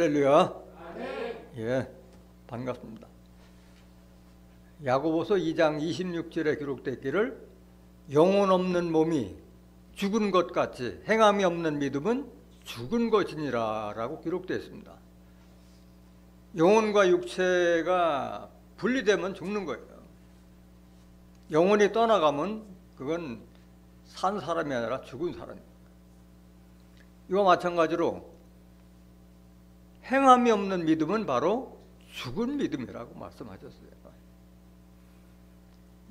할렐루야. 예, 반갑습니다. 야고보서 2장 26절에 기록되어 있기를 영혼 없는 몸이 죽은 것 같이 행함이 없는 믿음은 죽은 것이니라 라고 기록되어 있습니다. 영혼과 육체가 분리되면 죽는 거예요. 영혼이 떠나가면 그건 산 사람이 아니라 죽은 사람입니다. 이와 마찬가지로 행함이 없는 믿음은 바로 죽은 믿음이라고 말씀하셨어요.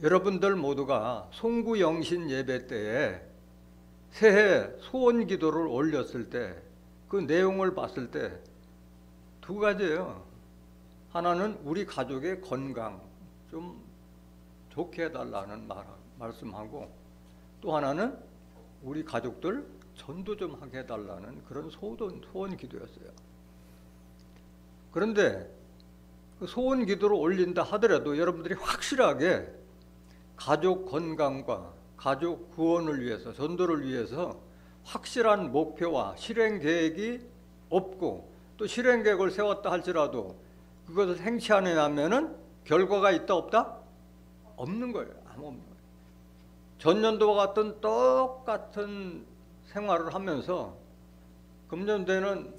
여러분들 모두가 송구영신 예배 때에 새해 소원 기도를 올렸을 때 그 내용을 봤을 때 두 가지예요. 하나는 우리 가족의 건강 좀 좋게 해달라는 말씀하고, 또 하나는 우리 가족들 전도 좀 하게 해달라는 그런 소원 기도였어요. 그런데 그 소원 기도를 올린다 하더라도 여러분들이 확실하게 가족 건강과 가족 구원을 위해서, 전도를 위해서 확실한 목표와 실행 계획이 없고, 또 실행 계획을 세웠다 할지라도 그것을 행치 않으면은 결과가 있다 없다? 없는 거예요. 아무 없는 거예요. 전년도와 같은 똑같은 생활을 하면서 금년도에는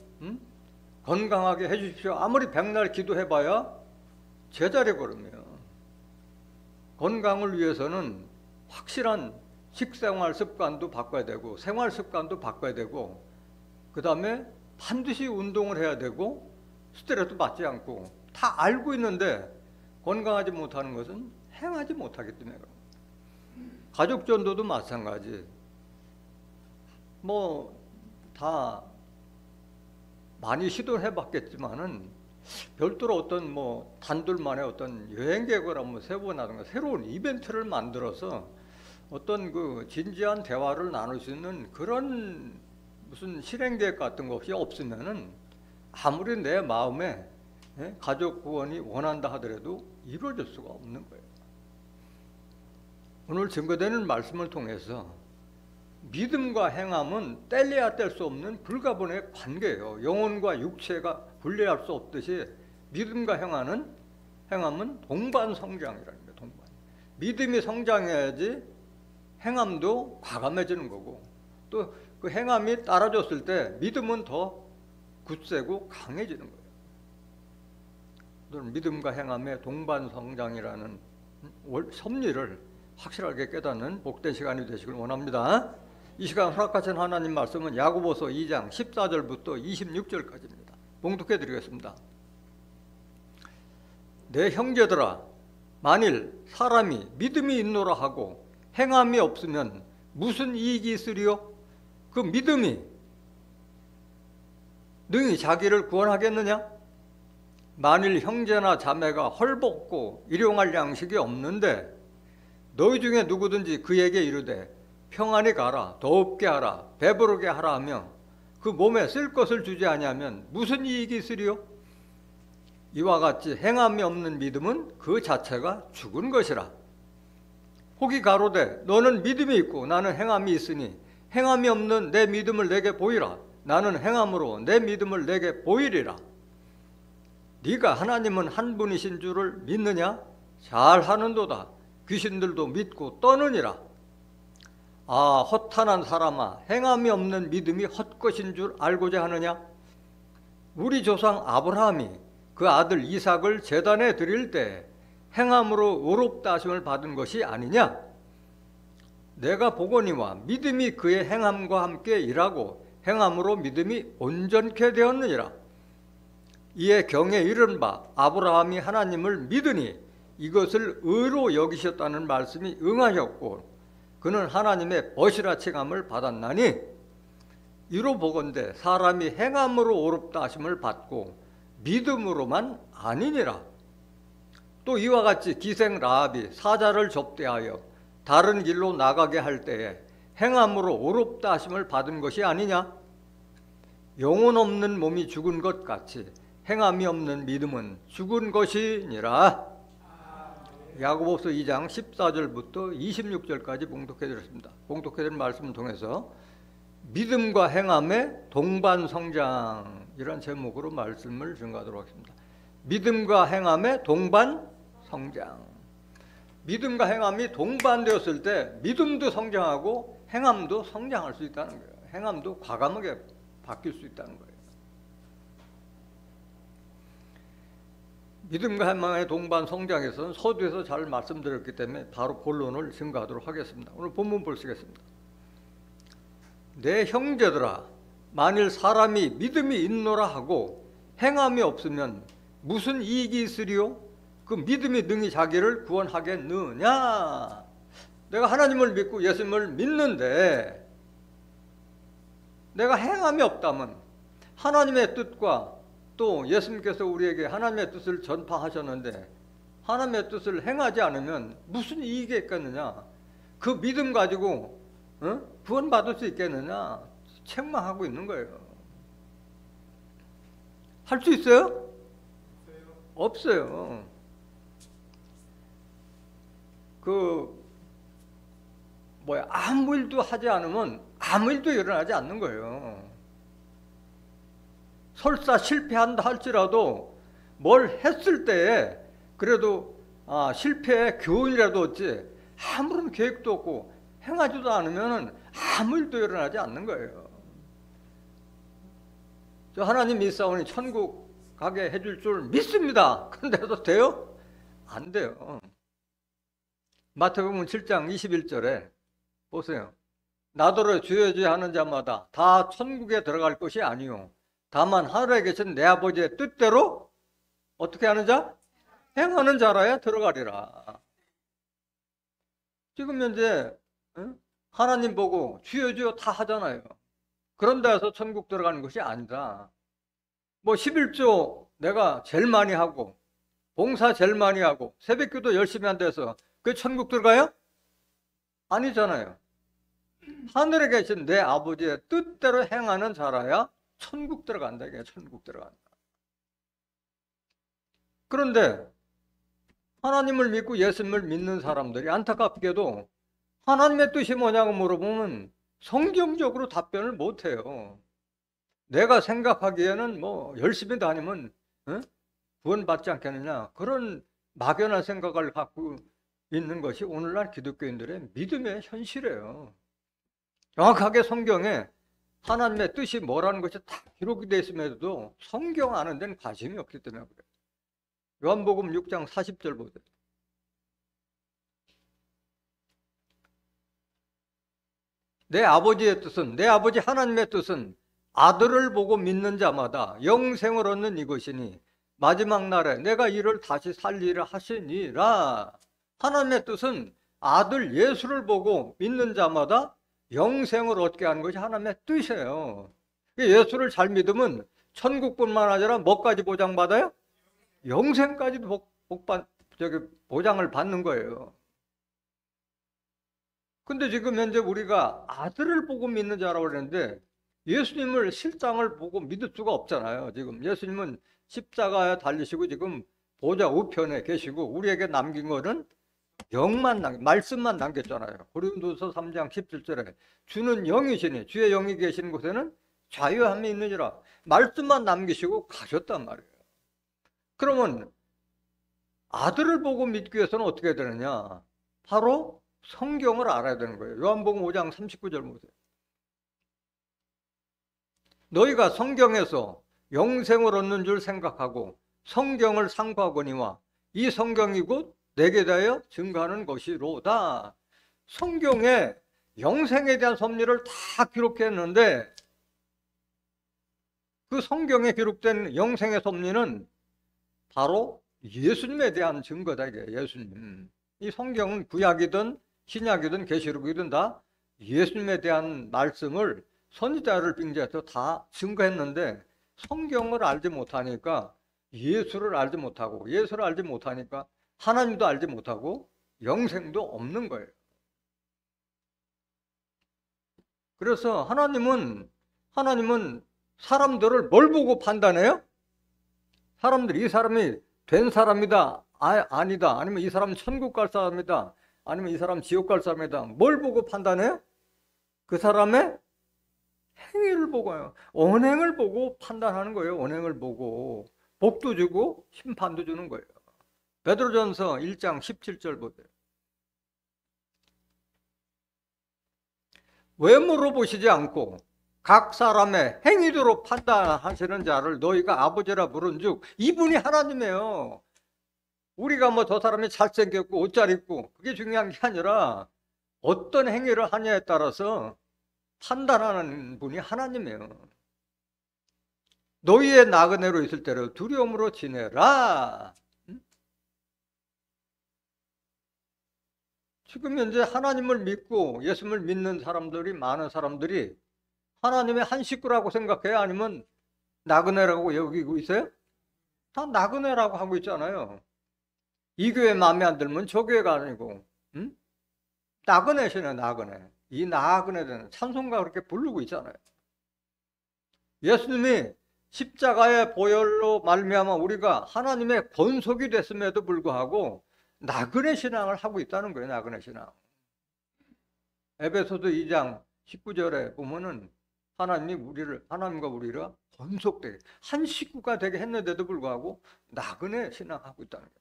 건강하게 해주십시오. 아무리 백날 기도해봐야 제자리 걸음이에요. 건강을 위해서는 확실한 식생활 습관도 바꿔야 되고 생활 습관도 바꿔야 되고, 그 다음에 반드시 운동을 해야 되고 스트레스도 받지 않고, 다 알고 있는데 건강하지 못하는 것은 행하지 못하기 때문에 그런 거예요. 가족 전도도 마찬가지. 뭐 다 많이 시도해 봤겠지만은 별도로 어떤 뭐 단둘만의 어떤 여행 계획을 한번 세워나든가 새로운 이벤트를 만들어서 어떤 그 진지한 대화를 나눌 수 있는 그런 무슨 실행 계획 같은 것이 없으면은 아무리 내 마음에 가족 구원이 원한다 하더라도 이루어질 수가 없는 거예요. 오늘 증거되는 말씀을 통해서 믿음과 행함은 뗄래야 뗄 수 없는 불가분의 관계예요. 영혼과 육체가 분리할 수 없듯이 믿음과 행함은 동반 성장이라는 거예요. 동반. 믿음이 성장해야지 행함도 과감해지는 거고, 또 그 행함이 따라줬을 때 믿음은 더 굳세고 강해지는 거예요. 믿음과 행함의 동반 성장이라는 섭리를 확실하게 깨닫는 복된 시간이 되시길 원합니다. 이 시간 허락하신 하나님 말씀은 야고보서 2장 14절부터 26절까지입니다. 봉독해 드리겠습니다. 내 형제들아, 만일 사람이 믿음이 있노라 하고 행함이 없으면 무슨 이익이 있으리요? 그 믿음이 능히 자기를 구원하겠느냐? 만일 형제나 자매가 헐벗고 일용할 양식이 없는데 너희 중에 누구든지 그에게 이르되 평안히 가라, 더웁게 하라, 배부르게 하라 하며 그 몸에 쓸 것을 주지 아니하면 무슨 이익이 있으리요? 이와 같이 행함이 없는 믿음은 그 자체가 죽은 것이라. 혹이 가로되 너는 믿음이 있고 나는 행함이 있으니 행함이 없는 내 믿음을 내게 보이라. 나는 행함으로 내 믿음을 내게 보이리라. 네가 하나님은 한 분이신 줄을 믿느냐? 잘하는도다. 귀신들도 믿고 떠느니라. 아, 허탄한 사람아, 행함이 없는 믿음이 헛것인 줄 알고자 하느냐? 우리 조상 아브라함이 그 아들 이삭을 제단에 드릴 때 행함으로 의롭다 하심을 받은 것이 아니냐? 내가 보거니와 믿음이 그의 행함과 함께 일하고 행함으로 믿음이 온전케 되었느니라. 이에 경에 이른 바 아브라함이 하나님을 믿으니 이것을 의로 여기셨다는 말씀이 응하였고 그는 하나님의 벗이라 칭함을 받았나니, 이로 보건대 사람이 행함으로 의롭다 하심을 받고 믿음으로만 아니니라. 또 이와 같이 기생 라합이 사자를 접대하여 다른 길로 나가게 할 때에 행함으로 의롭다 하심을 받은 것이 아니냐? 영혼 없는 몸이 죽은 것 같이 행함이 없는 믿음은 죽은 것이니라. 야고보서 2장 14절부터 26절까지 봉독해 드렸습니다. 봉독해 드린 말씀을 통해서 믿음과 행함의 동반성장, 이런 제목으로 말씀을 증거하도록 하겠습니다. 믿음과 행함의 동반성장. 믿음과 행함이 동반되었을 때 믿음도 성장하고 행함도 성장할 수 있다는 거예요. 행함도 과감하게 바뀔 수 있다는 거예요. 믿음과 행함의 동반성장에서는 서두에서 잘 말씀드렸기 때문에 바로 본론을 증거하도록 하겠습니다. 오늘 본문 보시겠습니다. 내 형제들아, 만일 사람이 믿음이 있노라 하고 행함이 없으면 무슨 이익이 있으리요? 그 믿음이 능히 자기를 구원하겠느냐? 내가 하나님을 믿고 예수님을 믿는데 내가 행함이 없다면, 하나님의 뜻과 또 예수님께서 우리에게 하나님의 뜻을 전파하셨는데 하나님의 뜻을 행하지 않으면 무슨 이익이 있겠느냐? 그 믿음 가지고 구원받을 수 있겠느냐? 책망하고 있는 거예요. 할 수 있어요? 없어요. 아무 일도 하지 않으면 아무 일도 일어나지 않는 거예요. 설사 실패한다 할지라도 뭘 했을 때에 그래도 실패의 교훈이라도 얻지, 아무런 계획도 없고 행하지도 않으면 아무 일도 일어나지 않는 거예요. 저 하나님 믿사오니 천국 가게 해줄 줄 믿습니다. 그런데도 돼요? 안 돼요. 마태복음 7장 21절에 보세요. 나더러 주여 주여 하는 자마다 다 천국에 들어갈 것이 아니요 다만 하늘에 계신 내 아버지의 뜻대로 어떻게 하는 자? 행하는 자라야 들어가리라. 지금 현재 하나님 보고 주여 주여 다 하잖아요. 그런 데서 천국 들어가는 것이 아니다. 11조 내가 제일 많이 하고 봉사 제일 많이 하고 새벽기도 열심히 한 데서 그 천국 들어가요? 아니잖아요. 하늘에 계신 내 아버지의 뜻대로 행하는 자라야 천국 들어간다. 이게 천국 들어간다. 그런데 하나님을 믿고 예수님을 믿는 사람들이 안타깝게도 하나님의 뜻이 뭐냐고 물어보면 성경적으로 답변을 못해요. 내가 생각하기에는 열심히 다니면 구원받지 않겠느냐, 그런 막연한 생각을 갖고 있는 것이 오늘날 기독교인들의 믿음의 현실이에요. 정확하게 성경에 하나님의 뜻이 뭐라는 것이 다 기록이 되어 있음에도 성경 아는 데는 관심이 없기 때문에 그래요. 요한복음 6장 40절 보세요. 내 아버지의 뜻은, 내 아버지 하나님의 뜻은 아들을 보고 믿는 자마다 영생을 얻는 이것이니 마지막 날에 내가 이를 다시 살리라 하시니라. 하나님의 뜻은 아들 예수를 보고 믿는 자마다 영생을 얻게 하는 것이 하나님의 뜻이에요. 예수를 잘 믿으면 천국뿐만 아니라 뭐까지 보장받아요? 영생까지도 보장을 받는 거예요. 근데 지금 현재 우리가 아들을 보고 믿는 자라고 그러는데 예수님을 실상을 보고 믿을 수가 없잖아요. 지금 예수님은 십자가에 달리시고 지금 보좌 우편에 계시고 우리에게 남긴 거는 말씀만 남겼잖아요. 고린도서 3장 17절에 주는 영이시니 주의 영이 계시는 곳에는 자유함이 있느니라. 말씀만 남기시고 가셨단 말이에요. 그러면 아들을 보고 믿기 위해서는 어떻게 되느냐? 바로 성경을 알아야 되는 거예요. 요한복음 5장 39절 보세요. 너희가 성경에서 영생을 얻는 줄 생각하고 성경을 상고하거니와 이 성경이 곧 내게 대하여 증거하는 것이로다. 성경에 영생에 대한 섭리를 다 기록했는데 그 성경에 기록된 영생의 섭리는 바로 예수님에 대한 증거다. 이게 예수님. 이 성경은 구약이든 신약이든 계시록이든 다 예수님에 대한 말씀을 선지자를 빙자해서 다 증거했는데 성경을 알지 못하니까 예수를 알지 못하고 예수를 알지 못하니까 하나님도 알지 못하고 영생도 없는 거예요. 그래서 하나님은 사람들을 뭘 보고 판단해요? 사람들이 이 사람이 된 사람이다, 아니다, 아니면 이 사람은 천국 갈 사람이다, 아니면 이 사람 지옥 갈 사람이다, 뭘 보고 판단해요? 그 사람의 행위를 보고요. 언행을 보고 판단하는 거예요. 언행을 보고. 복도 주고 심판도 주는 거예요. 베드로전서 1장 17절 보세요. 외모로 보시지 않고 각 사람의 행위대로 판단하시는 자를 너희가 아버지라 부른즉 이분이 하나님이에요. 우리가 뭐 저 사람이 잘생겼고 옷 잘 입고 그게 중요한 게 아니라 어떤 행위를 하냐에 따라서 판단하는 분이 하나님이에요. 너희의 나그네로 있을 때로 두려움으로 지내라. 지금 현재 하나님을 믿고 예수님을 믿는 사람들이, 많은 사람들이 하나님의 한 식구라고 생각해요? 아니면 나그네라고 여기고 있어요? 다 나그네라고 하고 있잖아요. 이 교회 마음에 안 들면 저 교회가 아니고, 응? 나그네시네, 나그네. 이 나그네는 찬송가 그렇게 부르고 있잖아요. 예수님이 십자가의 보혈로 말미암아 우리가 하나님의 권속이 됐음에도 불구하고 나그네 신앙을 하고 있다는 거예요. 나그네 신앙. 에베소서 2장 19절에 보면은 하나님과 우리가 권속되게 한 식구가 되게 했는데도 불구하고 나그네 신앙하고 있다는 거예요.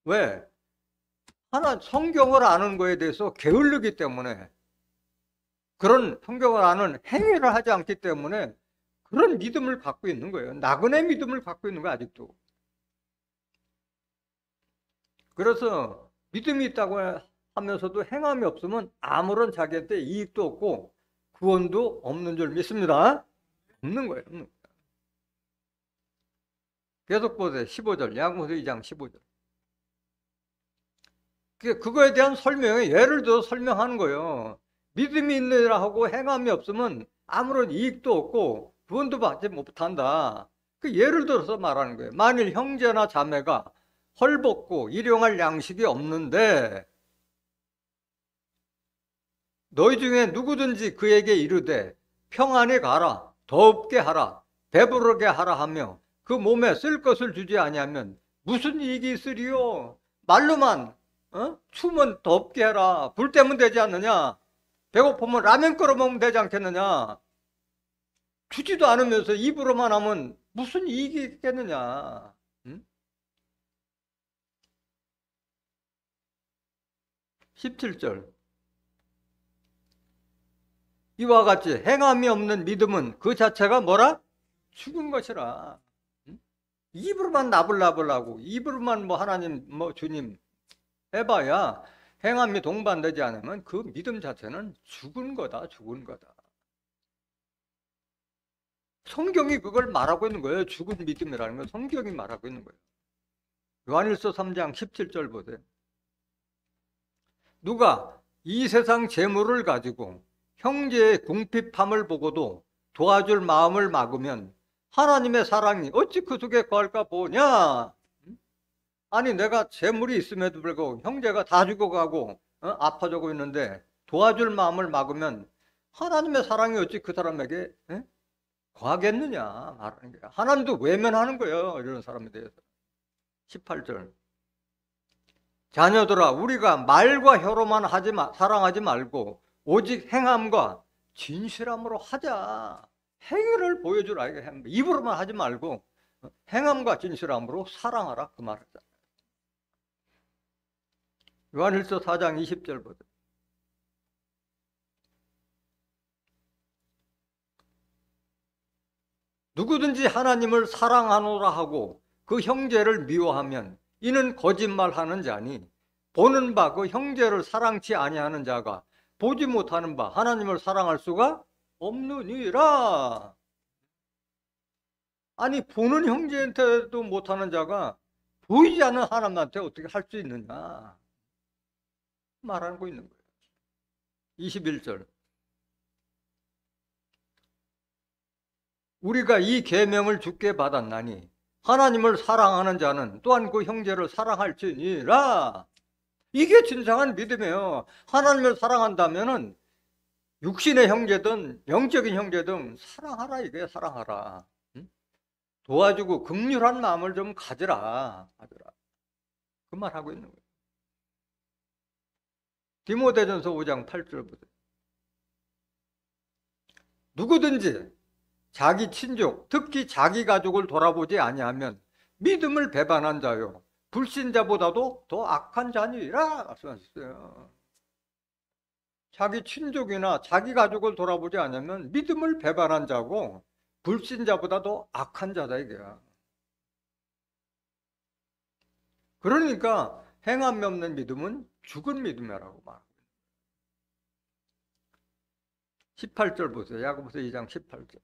왜? 성경을 아는 거에 대해서 게을르기 때문에, 그런 성경을 아는 행위를 하지 않기 때문에 그런 믿음을 갖고 있는 거예요. 나그네 믿음을 갖고 있는 거예요, 아직도. 그래서 믿음이 있다고 하면서도 행함이 없으면 아무런 자기한테 이익도 없고 구원도 없는 줄 믿습니다. 없는 거예요. 없는 거예요. 계속 보세요. 15절. 야고보서 2장 15절. 그거에 대한 설명이, 예를 들어 설명하는 거예요. 믿음이 있느라 하고 행함이 없으면 아무런 이익도 없고 구원도 받지 못한다. 그 예를 들어서 말하는 거예요. 만일 형제나 자매가 헐벗고 일용할 양식이 없는데 너희 중에 누구든지 그에게 이르되 평안히 가라, 덥게 하라, 배부르게 하라 하며 그 몸에 쓸 것을 주지 아니하면 무슨 이익이 있으리요? 말로만 추우면 덥게 해라, 불 때면 되지 않느냐? 배고프면 라면 끓여 먹으면 되지 않겠느냐? 주지도 않으면서 입으로만 하면 무슨 이익이 있겠느냐? 17절. 이와 같이 행함이 없는 믿음은 그 자체가 뭐라? 죽은 것이라. 입으로만 나불나불하고 입으로만 뭐 하나님 뭐 주님 해봐야 행함이 동반되지 않으면 그 믿음 자체는 죽은 거다. 죽은 거다. 성경이 그걸 말하고 있는 거예요. 죽은 믿음이라는 건 성경이 말하고 있는 거예요. 요한일서 3장 17절 보세요. 누가 이 세상 재물을 가지고 형제의 궁핍함을 보고도 도와줄 마음을 막으면 하나님의 사랑이 어찌 그 속에 거할까 보냐? 아니, 내가 재물이 있음에도 불구하고 형제가 다 죽어가고 아파지고 있는데 도와줄 마음을 막으면 하나님의 사랑이 어찌 그 사람에게 거하겠느냐 말하는 거야. 하나님도 외면하는 거예요, 이런 사람에 대해서. 18절. 자녀들아, 우리가 말과 혀로만 사랑하지 말고 오직 행함과 진실함으로 하자. 행위를 보여주라. 입으로만 하지 말고 행함과 진실함으로 사랑하라, 그 말이다. 요한일서 4장 20절 보세요. 누구든지 하나님을 사랑하노라 하고 그 형제를 미워하면 이는 거짓말하는 자니 보는 바 그 형제를 사랑치 아니하는 자가 보지 못하는 바 하나님을 사랑할 수가 없느니라. 아니, 보는 형제한테도 못하는 자가 보이지 않는 하나님한테 어떻게 할 수 있느냐 말하고 있는 거예요. 21절. 우리가 이 계명을 주께 받았나니 하나님을 사랑하는 자는 또한 그 형제를 사랑할지니라. 이게 진정한 믿음이에요. 하나님을 사랑한다면은 육신의 형제든 영적인 형제든 사랑하라, 이게 사랑하라. 도와주고 긍휼한 마음을 좀 가지라. 그 말하고 있는 거예요. 디모데전서 5장 8절 보세요. 누구든지 자기 친족, 특히 자기 가족을 돌아보지 아니하면 믿음을 배반한 자요 불신자보다도 더 악한 자니라 말씀하셨어요. 자기 친족이나 자기 가족을 돌아보지 않으면 믿음을 배반한 자고 불신자보다도 악한 자다 이게야. 그러니까 행함이 없는 믿음은 죽은 믿음이라고 말합니다. 18절 보세요. 야고보서 2장 18절.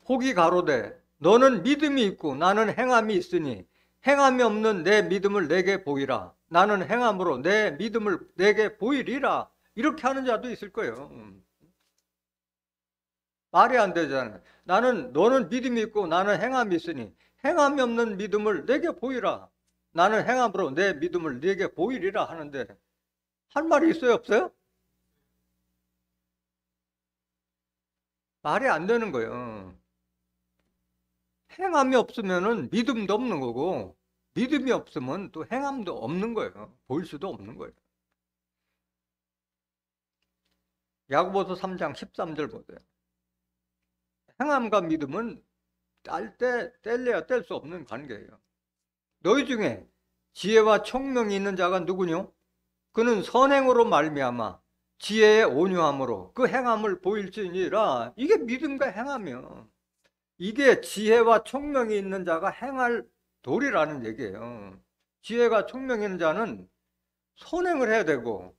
혹이 가로되 너는 믿음이 있고 나는 행함이 있으니 행함이 없는 내 믿음을 내게 보이라. 나는 행함으로 내 믿음을 내게 보이리라. 이렇게 하는 자도 있을 거예요. 말이 안 되잖아요. 너는 믿음이 있고 나는 행함이 있으니 행함이 없는 믿음을 내게 보이라. 나는 행함으로 내 믿음을 내게 보이리라 하는데 할 말이 있어요, 없어요? 말이 안 되는 거예요. 행함이 없으면은 믿음도 없는 거고 믿음이 없으면 또 행함도 없는 거예요. 보일 수도 없는 거예요. 야고보서 3장 13절 보세요. 행함과 믿음은 뗄래야 뗄 수 없는 관계예요. 너희 중에 지혜와 총명이 있는 자가 누구뇨? 그는 선행으로 말미암아 지혜의 온유함으로 그 행함을 보일지니라. 이게 믿음과 행함이요. 이게 지혜와 총명이 있는 자가 행할 도리라는 얘기예요. 지혜가 총명이 있는 자는 선행을 해야 되고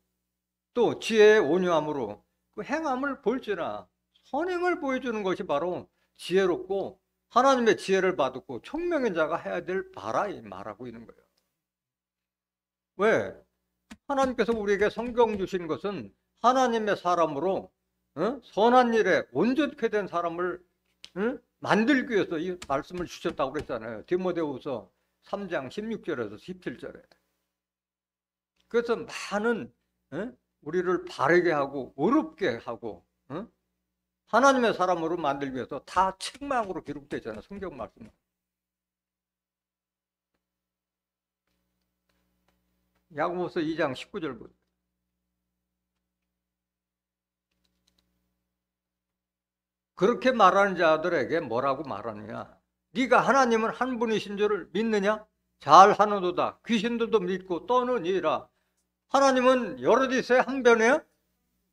또 지혜의 온유함으로 그 행함을 볼지라. 선행을 보여주는 것이 바로 지혜롭고 하나님의 지혜를 받고 총명인 자가 해야 될 바라 말하고 있는 거예요. 왜? 하나님께서 우리에게 성경 주신 것은 하나님의 사람으로 선한 일에 온전케 된 사람을 만들기 위해서 이 말씀을 주셨다고 그랬잖아요. 디모데후서 3장 16절에서 17절에. 그래서 많은 우리를 바르게 하고 의롭게 하고 하나님의 사람으로 만들기 위해서 다 책망으로 기록되잖아요. 성경 말씀은. 야고보서 2장 19절 보세요. 그렇게 말하는 자들에게 뭐라고 말하느냐? 네가 하나님은 한 분이신 줄을 믿느냐? 잘하는도다. 귀신들도 믿고 떠느니라. 하나님은 여럿이 있어요? 한 분이에요?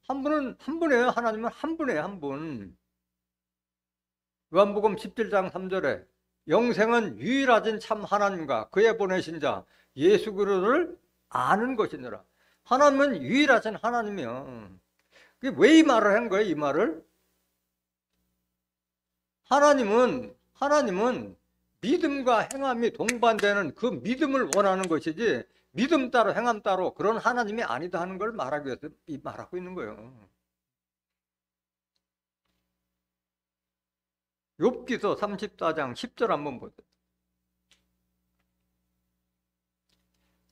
한 분이에요. 하나님은 한 분이에요. 한 분. 요한복음 17장 3절에 영생은 유일하신 참 하나님과 그의 보내신 자 예수 그리스도를 아는 것이니라. 하나님은 유일하신 하나님이요. 왜 이 말을 한 거예요? 이 말을? 하나님은 믿음과 행함이 동반되는 그 믿음을 원하는 것이지 믿음 따로 행함 따로 그런 하나님이 아니다 하는 걸 말하기 위해서 말하고 있는 거예요. 욥기서 34장 10절 한번 보세요.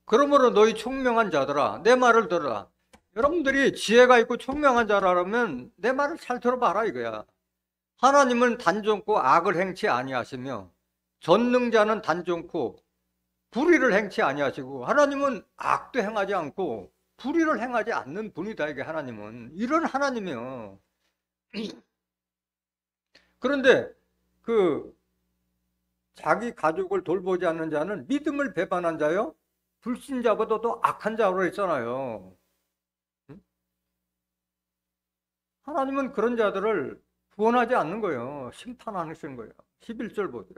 그러므로 너희 총명한 자들아 내 말을 들어라. 여러분들이 지혜가 있고 총명한 자라면 내 말을 잘 들어봐라 이거야. 하나님은 단정코 악을 행치 아니하시며 전능자는 단정코 불의를 행치 아니하시고 하나님은 악도 행하지 않고 불의를 행하지 않는 분이다. 이게 하나님은 이런 하나님이요. 그런데 그 자기 가족을 돌보지 않는 자는 믿음을 배반한 자요 불신자보다도 악한 자로 했잖아요. 하나님은 그런 자들을 구원하지 않는 거예요. 심판하시는 거예요. 11절 보세요.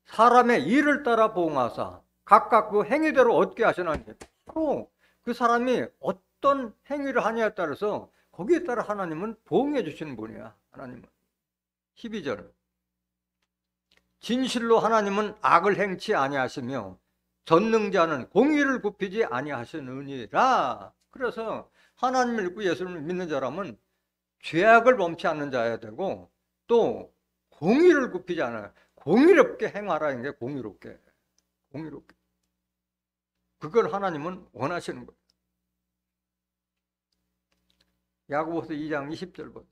사람의 일을 따라 보응하사 각각 그 행위대로 얻게 하시나니 바로 그 사람이 어떤 행위를 하냐에 따라서 거기에 따라 하나님은 보응해 주시는 분이야. 하나님은 12절 진실로 하나님은 악을 행치 아니하시며 전능자는 공의를 굽히지 아니하시느니라. 그래서 하나님을 믿고 예수를 믿는 자라면 죄악을 범치 않는 자여야 되고 또 공의를 굽히지 않아요. 공의롭게 행하라는 게 공의롭게. 그걸 하나님은 원하시는 거예요. 야고보서 2장 20절 보세요.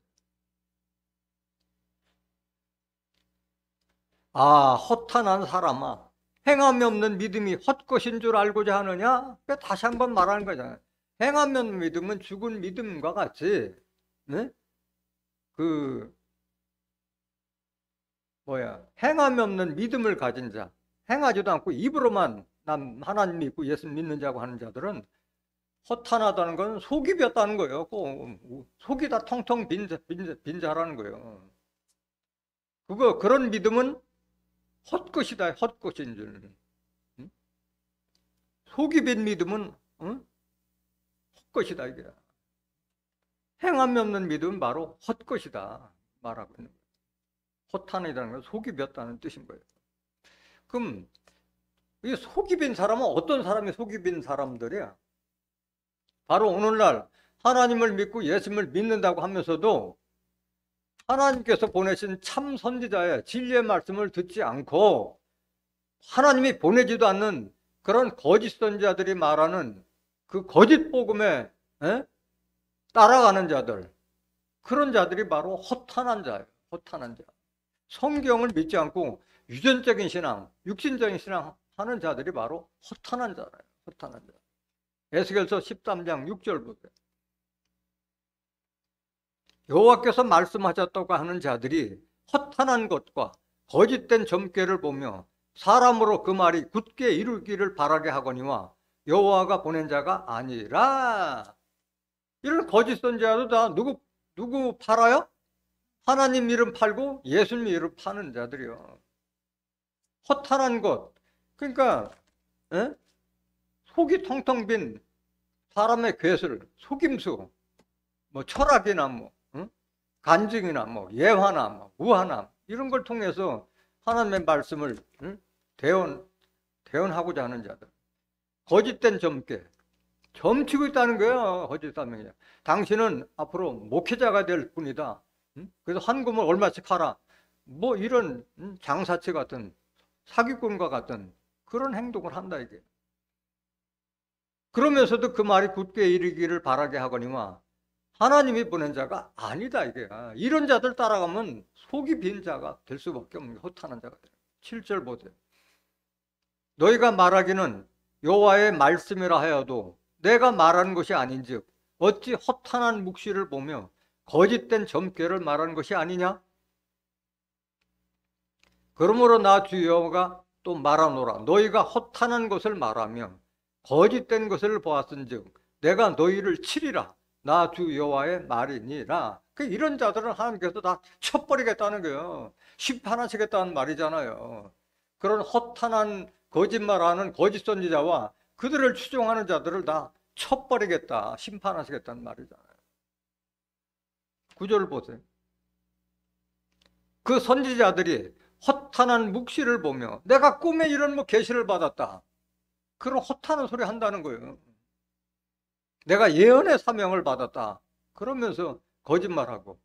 아 허탄한 사람아 행함이 없는 믿음이 헛것인 줄 알고자 하느냐? 다시 한번 말하는 거잖아요. 행하면 믿음은 죽은 믿음과 같이, 네? 그 행함이 없는 믿음을 가진 자, 행하지도 않고 입으로만 난 하나님 믿고 예수 믿는 자고 하는 자들은 허탄하다는 건 속이 비었다는 거예요. 속이 다 텅텅 빈 자라는 거예요. 그런 믿음은 헛것이다, 헛것인 줄. 응? 속이 빈 믿음은 헛것이다, 이게. 행함이 없는 믿음은 바로 헛것이다 말하고 있는 거예요. 허탄이라는 건 속이 비었다는 뜻인 거예요. 그럼 이 속이 빈 사람은 어떤 사람이 속이 빈 사람들이야? 바로 오늘날 하나님을 믿고 예수님을 믿는다고 하면서도 하나님께서 보내신 참 선지자의 진리의 말씀을 듣지 않고 하나님이 보내지도 않는 그런 거짓 선지자들이 말하는 그 거짓 복음에 따라가는 자들, 그런 자들이 바로 허탄한 자예요. 허탄한 자. 성경을 믿지 않고 유전적인 신앙, 육신적인 신앙 하는 자들이 바로 허탄한 자예요. 허탄한 자. 에스겔서 13장 6절 보세요. 여호와께서 말씀하셨다고 하는 자들이 허탄한 것과 거짓된 점괘를 보며 사람으로 그 말이 굳게 이루기를 바라게 하거니와 여호와가 보낸 자가 아니라. 이런 거짓 선지자도 다 누구 팔아요? 하나님 이름 팔고 예수님 이름 파는 자들이요. 허탄한 것. 그러니까 속이 텅텅 빈 사람의 괴술, 속임수, 철학이나 간증이나 예화나 우화나 이런 걸 통해서 하나님의 말씀을 대언하고자 하는 자들. 거짓된 점괘. 점치고 있다는 거예요. 거짓 사명이. 당신은 앞으로 목회자가 될 뿐이다. 그래서 헌금을 얼마씩 하라. 이런 장사치 같은 사기꾼과 같은 그런 행동을 한다 이게. 그러면서도 그 말이 굳게 이르기를 바라게 하거니와 하나님이 보낸 자가 아니다 이게. 이런 자들 따라가면 속이 빈 자가 될 수밖에 없는 허탄한 자가 돼요. 7절 보세요. 너희가 말하기는 여호와의 말씀이라 하여도 내가 말하는 것이 아닌즉 어찌 허탄한 묵시를 보며 거짓된 점괘를 말하는 것이 아니냐? 그러므로 나 주 여호와가 또 말하노라. 너희가 허탄한 것을 말하며 거짓된 것을 보았은즉 내가 너희를 치리라. 나 주 여호와의 말이니라. 이런 자들은 하나님께서 다 쳐버리겠다는 거예요. 심판하시겠다는 말이잖아요. 그런 허탄한 거짓말하는 거짓 선지자와 그들을 추종하는 자들을 다 쳐버리겠다, 심판하시겠다는 말이잖아요. 9절 보세요. 그 선지자들이 허탄한 묵시를 보며 내가 꿈에 이런 계시를 받았다, 그런 허탄한 소리 한다는 거예요. 내가 예언의 사명을 받았다 그러면서 거짓말하고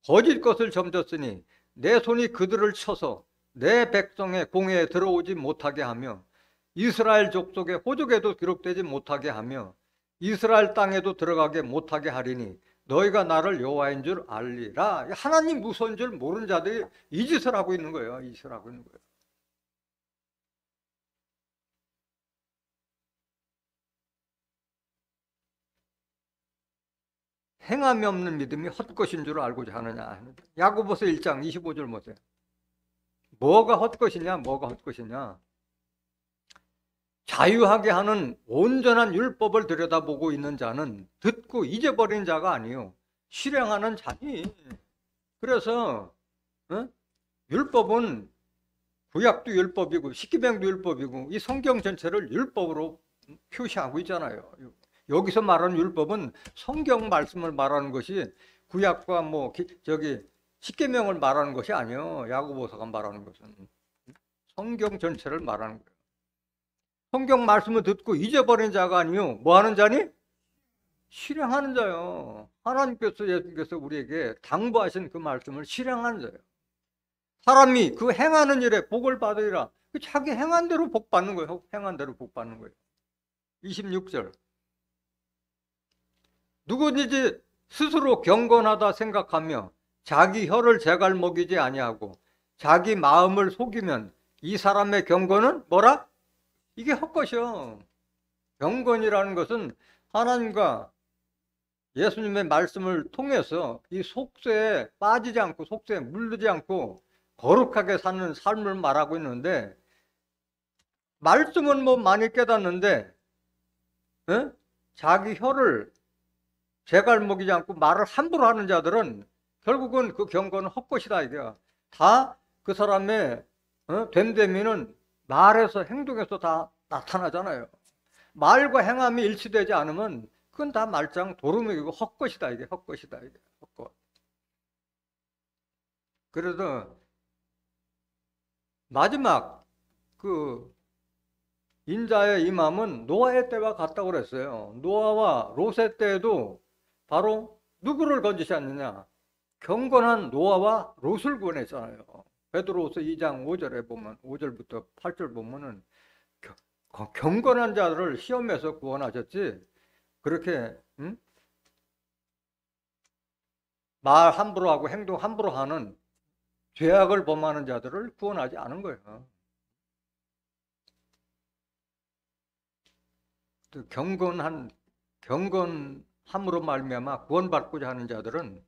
거짓 것을 점졌으니 내 손이 그들을 쳐서 내 백성의 공회에 들어오지 못하게 하며 이스라엘 족속의 호족에도 기록되지 못하게 하며 이스라엘 땅에도 들어가게 못하게 하리니 너희가 나를 여호와인 줄 알리라. 하나님 무서운 줄 모르는 자들이 이 짓을 하고 있는 거예요. 이 짓을 하고 있는 거예요. 행함이 없는 믿음이 헛것인 줄 알고자 하느냐. 야고보서 1장 25절 보세요. 뭐가 헛것이냐, 뭐가 헛것이냐. 자유하게 하는 온전한 율법을 들여다보고 있는 자는 듣고 잊어버린 자가 아니요 실행하는 자니. 그래서 율법은 구약도 율법이고 십계명도 율법이고 이 성경 전체를 율법으로 표시하고 있잖아요. 여기서 말하는 율법은 성경 말씀을 말하는 것이 구약과 십계명을 말하는 것이 아니에요. 야고보서가 말하는 것은 성경 전체를 말하는 거예요. 성경 말씀을 듣고 잊어버린 자가 아니요 뭐 하는 자니? 실행하는 자요. 하나님께서, 예수님께서 우리에게 당부하신 그 말씀을 실행하는 자예요. 사람이 그 행하는 일에 복을 받으리라. 자기 행한 대로 복 받는 거예요. 행한 대로 복 받는 거예요. 26절. 누구든지 스스로 경건하다 생각하며 자기 혀를 제갈 먹이지 아니하고 자기 마음을 속이면 이 사람의 경건은 뭐라? 이게 헛것이요. 경건이라는 것은 하나님과 예수님의 말씀을 통해서 이 속세에 빠지지 않고 속세에 물들지 않고 거룩하게 사는 삶을 말하고 있는데, 말씀은 뭐 많이 깨닫는데 자기 혀를 제갈 먹이지 않고 말을 함부로 하는 자들은 결국은 그 경고는 헛것이다 이거야. 다 그 사람의 됨됨이는 말에서 행동에서 다 나타나잖아요. 말과 행함이 일치되지 않으면 그건 다 말짱 도루묵이고 헛것이다 이게. 헛것이다 이게. 헛것. 그래서 마지막 그 인자의 임함은 노아의 때와 같다고 그랬어요. 노아와 롯의 때에도 바로 누구를 건지셨느냐? 경건한 노아와 롯을 구원했잖아요. 베드로후서 2장 5절에 보면, 5절부터 8절 보면은 경건한 자들을 시험에서 구원하셨지, 그렇게 말 함부로 하고 행동 함부로 하는 죄악을 범하는 자들을 구원하지 않은 거예요. 경건함으로 말미암아 구원받고자 하는 자들은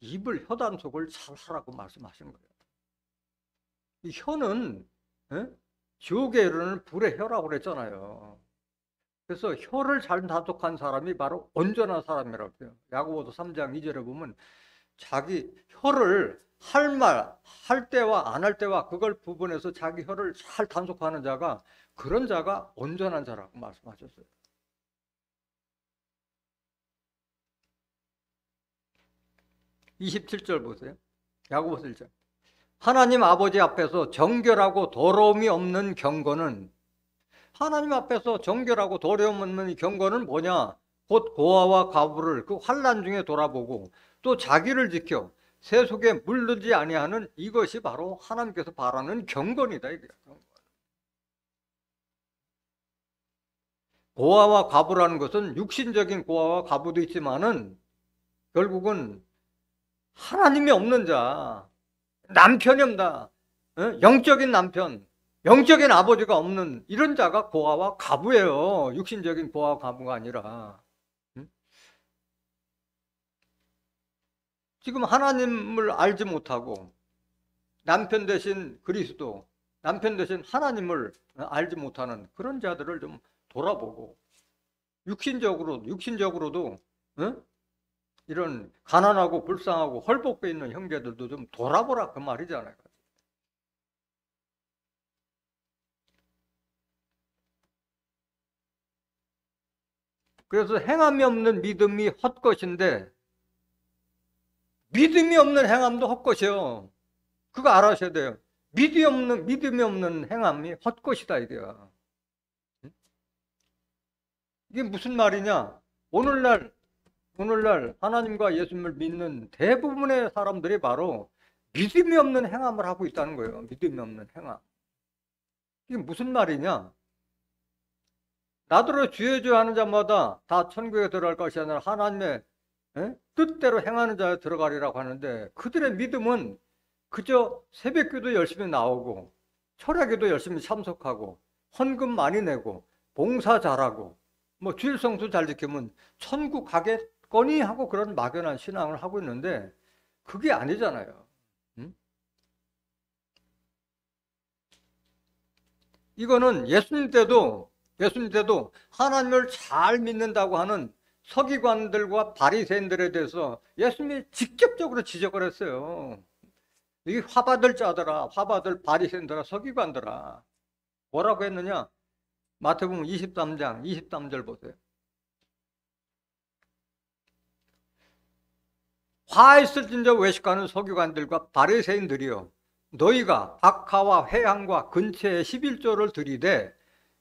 입을 혀단속을 잘 하라고 말씀하신 거예요. 이 혀는 지옥에 이르는 불의 혀라고 그랬잖아요. 그래서 혀를 잘 단속한 사람이 바로 온전한 사람이라고 해요. 야고보서 3장 2절에 보면 자기 혀를 할 때와 안 할 때와 그걸 구분해서 자기 혀를 잘 단속하는 자가, 그런 자가 온전한 자라고 말씀하셨어요. 27절 보세요. 야고보서 1장. 하나님 아버지 앞에서 정결하고 더러움이 없는 경건은, 하나님 앞에서 정결하고 더러움 없는 경건은 뭐냐? 곧 고아와 과부를 그 환난 중에 돌아보고 또 자기를 지켜 세속에 물들지 아니하는, 이것이 바로 하나님께서 바라는 경건이다 이거야. 고아와 과부라는 것은 육신적인 고아와 과부도 있지만은 결국은 하나님이 없는 자, 남편이 없다, 영적인 남편, 영적인 아버지가 없는 이런 자가 고아와 과부예요. 육신적인 고아와 과부가 아니라. 지금 하나님을 알지 못하고 남편 대신 그리스도, 남편 대신 하나님을 알지 못하는 그런 자들을 좀 돌아보고, 육신적으로도 이런 가난하고 불쌍하고 헐벗고 있는 형제들도 좀 돌아보라 그 말이잖아요. 그래서 행함이 없는 믿음이 헛것인데, 믿음이 없는 행함도 헛것이요. 그거 알아셔야 돼요. 믿음이 없는 행함이 헛것이다 이게요. 이게 무슨 말이냐? 오늘날 하나님과 예수님을 믿는 대부분의 사람들이 바로 믿음이 없는 행함을 하고 있다는 거예요. 믿음이 없는 행함. 이게 무슨 말이냐? 나더러 주의 주의 하는 자마다 다 천국에 들어갈 것이 아니라 하나님의 뜻대로 행하는 자에 들어가리라고 하는데, 그들의 믿음은 그저 새벽기도 열심히 나오고 철야기도 열심히 참석하고 헌금 많이 내고 봉사 잘하고 뭐 주일 성수 잘 지키면 천국 가겠거니 하고 그런 막연한 신앙을 하고 있는데, 그게 아니잖아요. 이거는 예수님 때도 하나님을 잘 믿는다고 하는 서기관들과 바리새인들에 대해서 예수님이 직접적으로 지적을 했어요. 이 화받을 자들아, 화받을 바리새인들아, 서기관들아. 뭐라고 했느냐? 마태복음 23장 23절 보세요. 화 있을진저 외식하는 서기관들과 바리새인들이여, 너희가 박하와 회향과 근처에 11조를 들이되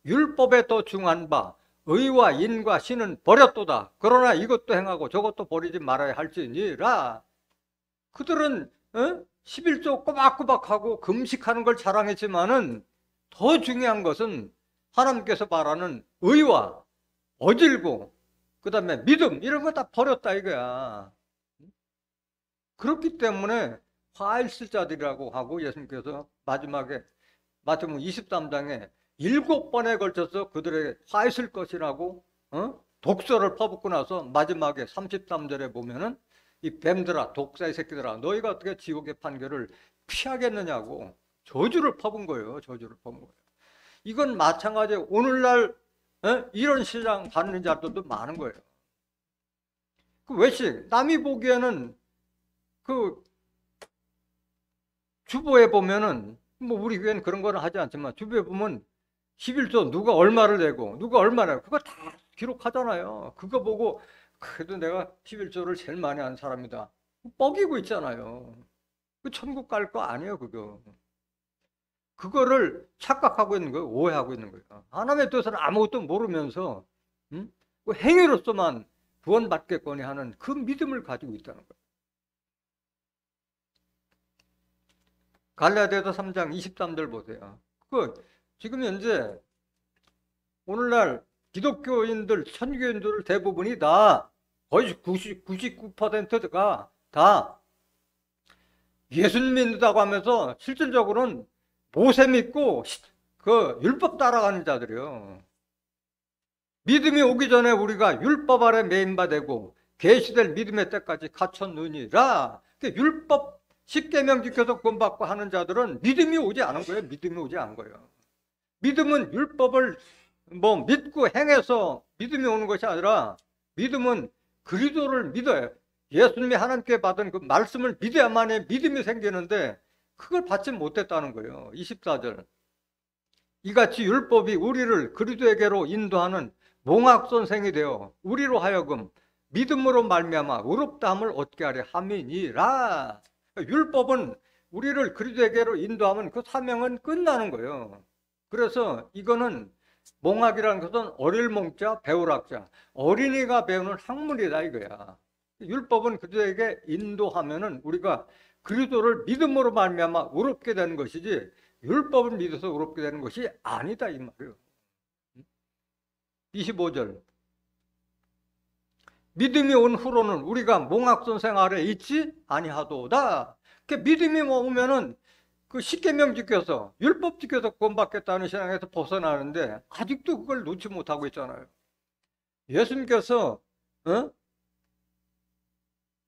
율법에 더 중한 바 의와 인과 신은 버렸도다. 그러나 이것도 행하고 저것도 버리지 말아야 할지니라. 그들은 11조 꼬박꼬박하고 금식하는 걸 자랑했지만은 더 중요한 것은 하나님께서 말하는 의와 어질고 그 다음에 믿음, 이런 거 다 버렸다 이거야. 그렇기 때문에 화 있을 자들이라고 하고, 예수님께서 마지막에 마태복음 23장에 7번에 걸쳐서 그들에게 화 있을 것이라고 독서를 퍼붓고 나서 마지막에 33절에 보면은 이 뱀들아, 독사의 새끼들아, 너희가 어떻게 지옥의 판결을 피하겠느냐고 저주를 퍼본 거예요. 저주를 퍼본 거예요. 이건 마찬가지로 오늘날 이런 시장 받는 자들도 많은 거예요. 그 외식, 남이 보기에는 그 주보에 보면은 뭐 우리 교회는 그런 거는 하지 않지만 주보에 보면 11조 누가 얼마를 내고 누가 얼마나 그거 다 기록하잖아요. 그거 보고 그래도 내가 11조를 제일 많이 한 사람이다. 뻐기고 있잖아요. 그 천국 갈 거 아니에요, 그거. 그거를 착각하고 있는 거예요. 오해하고 있는 거예요. 하나님의 뜻을 아무것도 모르면서 그 행위로서만 구원받겠거니 하는 그 믿음을 가지고 있다는 거예요. 갈라디아서 3장 23절 보세요. 그 지금 현재 오늘날 기독교인들, 천주교인들 대부분이 다 거의 99%가 다 예수 믿는다고 하면서 실질적으로는 모세 믿고 그 율법 따라가는 자들이요. 믿음이 오기 전에 우리가 율법 아래 매인바 되고 계시될 믿음의 때까지 갇혔느니라. 율법 10계명 지켜서 구원받고 하는 자들은 믿음이 오지 않은 거예요. 믿음이 오지 않은 거예요. 믿음은 율법을 뭐 믿고 행해서 믿음이 오는 것이 아니라 믿음은 그리스도를 믿어요. 예수님이 하나님께 받은 그 말씀을 믿어야만이 믿음이 생기는데 그걸 받지 못했다는 거예요. 24절. 이같이 율법이 우리를 그리스도에게로 인도하는 몽학선생이 되어 우리로 하여금 믿음으로 말미암아 의롭다함을 얻게 하려 함이니라. 율법은 우리를 그리스도에게로 인도하면 그 사명은 끝나는 거예요. 그래서 이거는 몽학이라는 것은 어릴 몽자 배우락자, 어린이가 배우는 학문이다 이거야. 율법은 그리스도에게 인도하면은 우리가 그리스도를 믿음으로 말미암아 의롭게 되는 것이지 율법을 믿어서 의롭게 되는 것이 아니다 이 말이에요. 25절. 믿음이 온 후로는 우리가 몽학선생 아래 있지 아니하도다. 믿음이 오면은 그 십계명 지켜서 율법 지켜서 구원받겠다는 신앙에서 벗어나는데 아직도 그걸 놓지 못하고 있잖아요. 예수님께서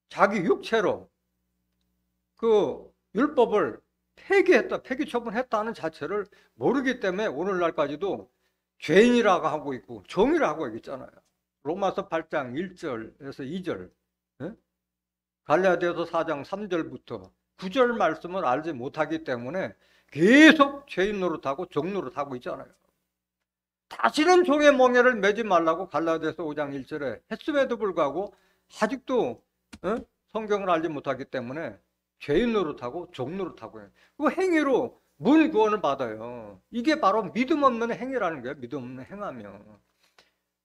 자기 육체로 그 율법을 폐기했다, 폐기 처분했다는 자체를 모르기 때문에 오늘날까지도 죄인이라고 하고 있고 종이라고 하고 있잖아요. 로마서 8장 1절에서 2절, 갈라디아서 4장 3절부터 9절 말씀을 알지 못하기 때문에 계속 죄인 노릇하고 종 노릇하고 있잖아요. 다시는 종의 멍에를 매지 말라고 갈라디아서 5장 1절에 했음에도 불구하고 아직도 성경을 알지 못하기 때문에 죄인 노릇하고 종 노릇하고 그 행위로 문 구원을 받아요. 이게 바로 믿음 없는 행위라는 거예요. 믿음 없는 행하며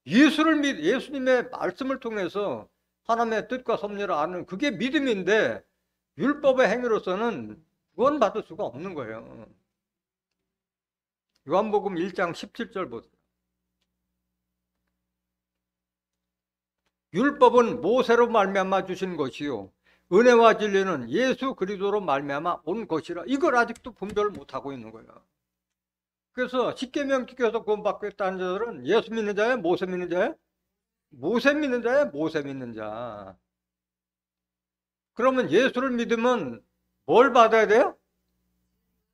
예수님의 말씀을 통해서 하나님의 뜻과 섭리를 아는 그게 믿음인데 율법의 행위로서는 구원받을 수가 없는 거예요. 요한복음 1장 17절 보세요. 율법은 모세로 말미암아 주신 것이요 은혜와 진리는 예수 그리스도로 말미암아 온 것이라. 이걸 아직도 분별을 못하고 있는 거예요. 그래서 십계명 지켜서 구원받겠다는 자들은 예수 믿는 자예요? 모세 믿는 자예요? 모세 믿는 자예요? 모세 믿는 자. 그러면 예수를 믿으면 뭘 받아야 돼요?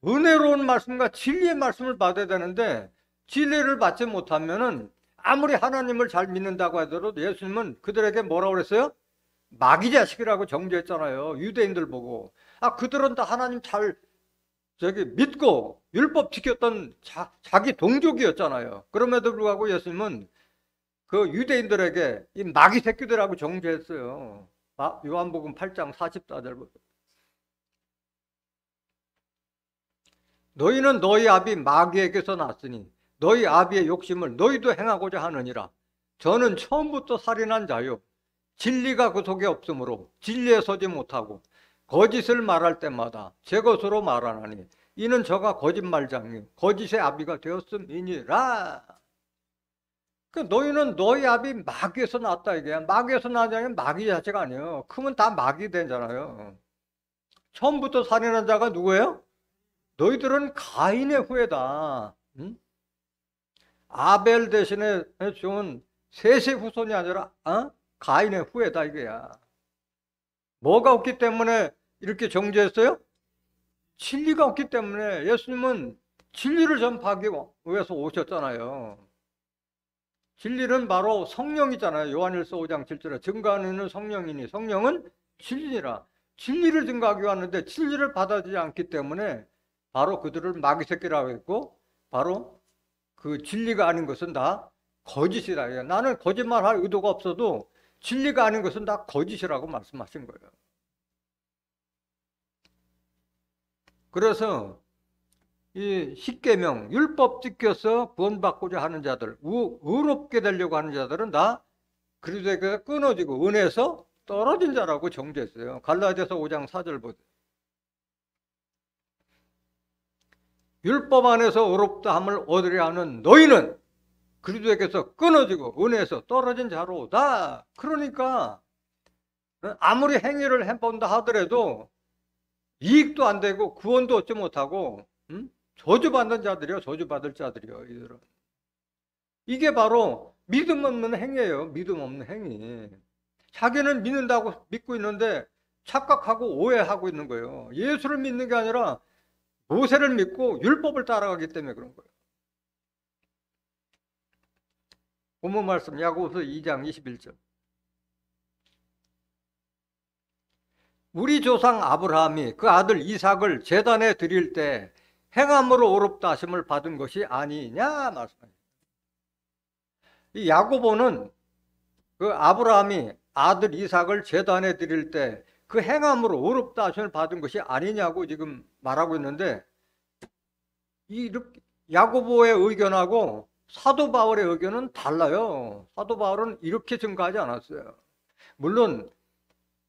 은혜로운 말씀과 진리의 말씀을 받아야 되는데 진리를 받지 못하면은 아무리 하나님을 잘 믿는다고 하더라도 예수님은 그들에게 뭐라고 그랬어요? 마귀 자식이라고 정죄했잖아요. 유대인들 보고. 그들은 다 하나님 잘 믿고 율법 지켰던 자기 동족이었잖아요. 그럼에도 불구하고 예수님은 그 유대인들에게 이 마귀 새끼들하고 정죄했어요. 요한복음 8장 44절. 너희는 너희 아비 마귀에게서 났으니 너희 아비의 욕심을 너희도 행하고자 하느니라. 저는 처음부터 살인한 자요 진리가 그 속에 없으므로 진리에 서지 못하고 거짓을 말할 때마다 제 것으로 말하나니 이는 저가 거짓말장이요 거짓의 아비가 되었음이니라. 너희는 너희 아비 마귀에서 났다 이게. 마귀에서 나자면 마귀 자체가 아니에요. 크면 다 마귀 되잖아요. 처음부터 살인한 자가 누구예요? 너희들은 가인의 후예다. 아벨 대신에 좋은 셋의 후손이 아니라 가인의 후예다 이거야. 뭐가 없기 때문에 이렇게 정죄했어요? 진리가 없기 때문에. 예수님은 진리를 전파하기 위해서 오셨잖아요. 진리는 바로 성령이잖아요. 요한일서 5장 7절에 증거하는 이는 성령이니 성령은 진리니라. 진리를 증거하기 왔는데 진리를 받아들이지 않기 때문에 바로 그들을 마귀 새끼라고 했고, 바로 그 진리가 아닌 것은 다 거짓이다. 나는 거짓말할 의도가 없어도 진리가 아닌 것은 다 거짓이라고 말씀하신 거예요. 그래서 이 십계명, 율법 지켜서 구원받고자 하는 자들, 의롭게 되려고 하는 자들은 다 그리스도에게 끊어지고 은혜에서 떨어진 자라고 정죄했어요. 갈라디아서 5장 4절 보세요. 율법 안에서 의롭다 함을 얻으려 하는 너희는 그리스도에게서 끊어지고 은혜에서 떨어진 자로다. 그러니까 아무리 행위를 해본다 하더라도 이익도 안 되고 구원도 얻지 못하고 저주받는 자들이요. 저주받을 자들이요. 이들은. 이게 바로 믿음 없는 행위예요. 믿음 없는 행위. 자기는 믿는다고 믿고 있는데 착각하고 오해하고 있는 거예요. 예수를 믿는 게 아니라 모세를 믿고 율법을 따라가기 때문에 그런 거예요. 본문 말씀 야고보서 2장 21절. 우리 조상 아브라함이 그 아들 이삭을 제단에 드릴 때 행함으로 의롭다 하심을 받은 것이 아니냐 말씀합니다. 이 야고보는 그 아브라함이 아들 이삭을 제단에 드릴 때 그 행함으로 의롭다 하심을 받은 것이 아니냐고 지금 말하고 있는데, 이렇게 야고보의 의견하고 사도 바울의 의견은 달라요. 사도 바울은 이렇게 증거하지 않았어요. 물론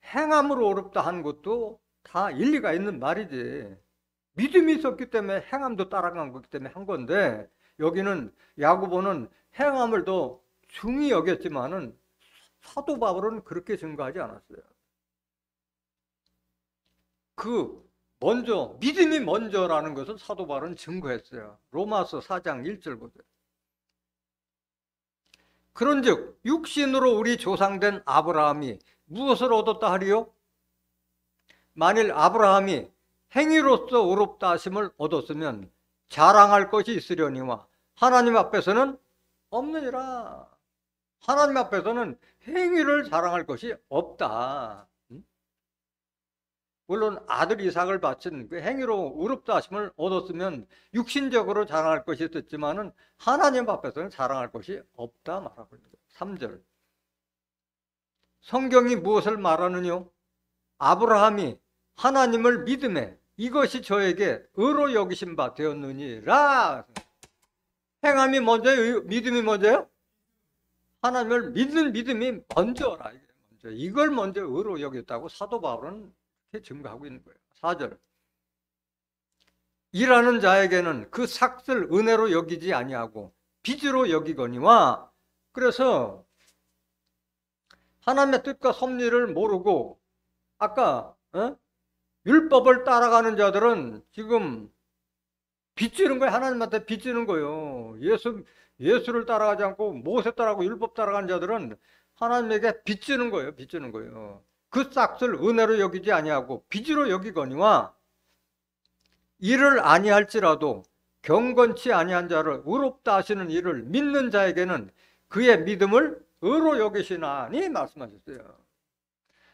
행함으로 의롭다 한 것도 다 일리가 있는 말이지. 믿음이 있었기 때문에 행함도 따라간 거기 때문에 한 건데, 여기는 야고보는 행함을 더 중히 여겼지만은 사도 바울은 그렇게 증거하지 않았어요. 먼저 믿음이 먼저라는 것을 사도 바울은 증거했어요. 로마서 4장 1절 보세요. 그런즉 육신으로 우리 조상된 아브라함이 무엇을 얻었다 하리요? 만일 아브라함이 행위로서 의롭다 하심을 얻었으면 자랑할 것이 있으려니와 하나님 앞에서는 없느니라. 하나님 앞에서는 행위를 자랑할 것이 없다. 물론 아들 이삭을 바친 그 행위로 의롭다 하심을 얻었으면 육신적으로 자랑할 것이 있었지만은 하나님 앞에서는 자랑할 것이 없다 말하고 있는 거예요. 3절. 성경이 무엇을 말하느냐? 아브라함이 하나님을 믿음에 이것이 저에게 의로 여기신 바 되었느니라. 행함이 먼저요? 믿음이 먼저요? 하나님을 믿는 믿음이 먼저라. 이걸 먼저 의로 여겼다고 사도 바울은 이렇게 증거하고 있는 거예요. 4절. 일하는 자에게는 그 삭을 은혜로 여기지 아니하고 빚으로 여기거니와. 그래서 하나님의 뜻과 섭리를 모르고 아까 율법을 따라가는 자들은 지금 빚지는 거예요. 하나님한테 빚지는 거예요. 예수를 따라가지 않고 모세 따라가고 율법 따라가는 자들은 하나님에게 빚지는 거예요. 빚지는 거예요. 그 싹을 은혜로 여기지 아니하고 빚으로 여기거니와 이를 아니할지라도 경건치 아니한 자를 의롭다 하시는 이를 믿는 자에게는 그의 믿음을 의로 여기시나니 말씀하셨어요.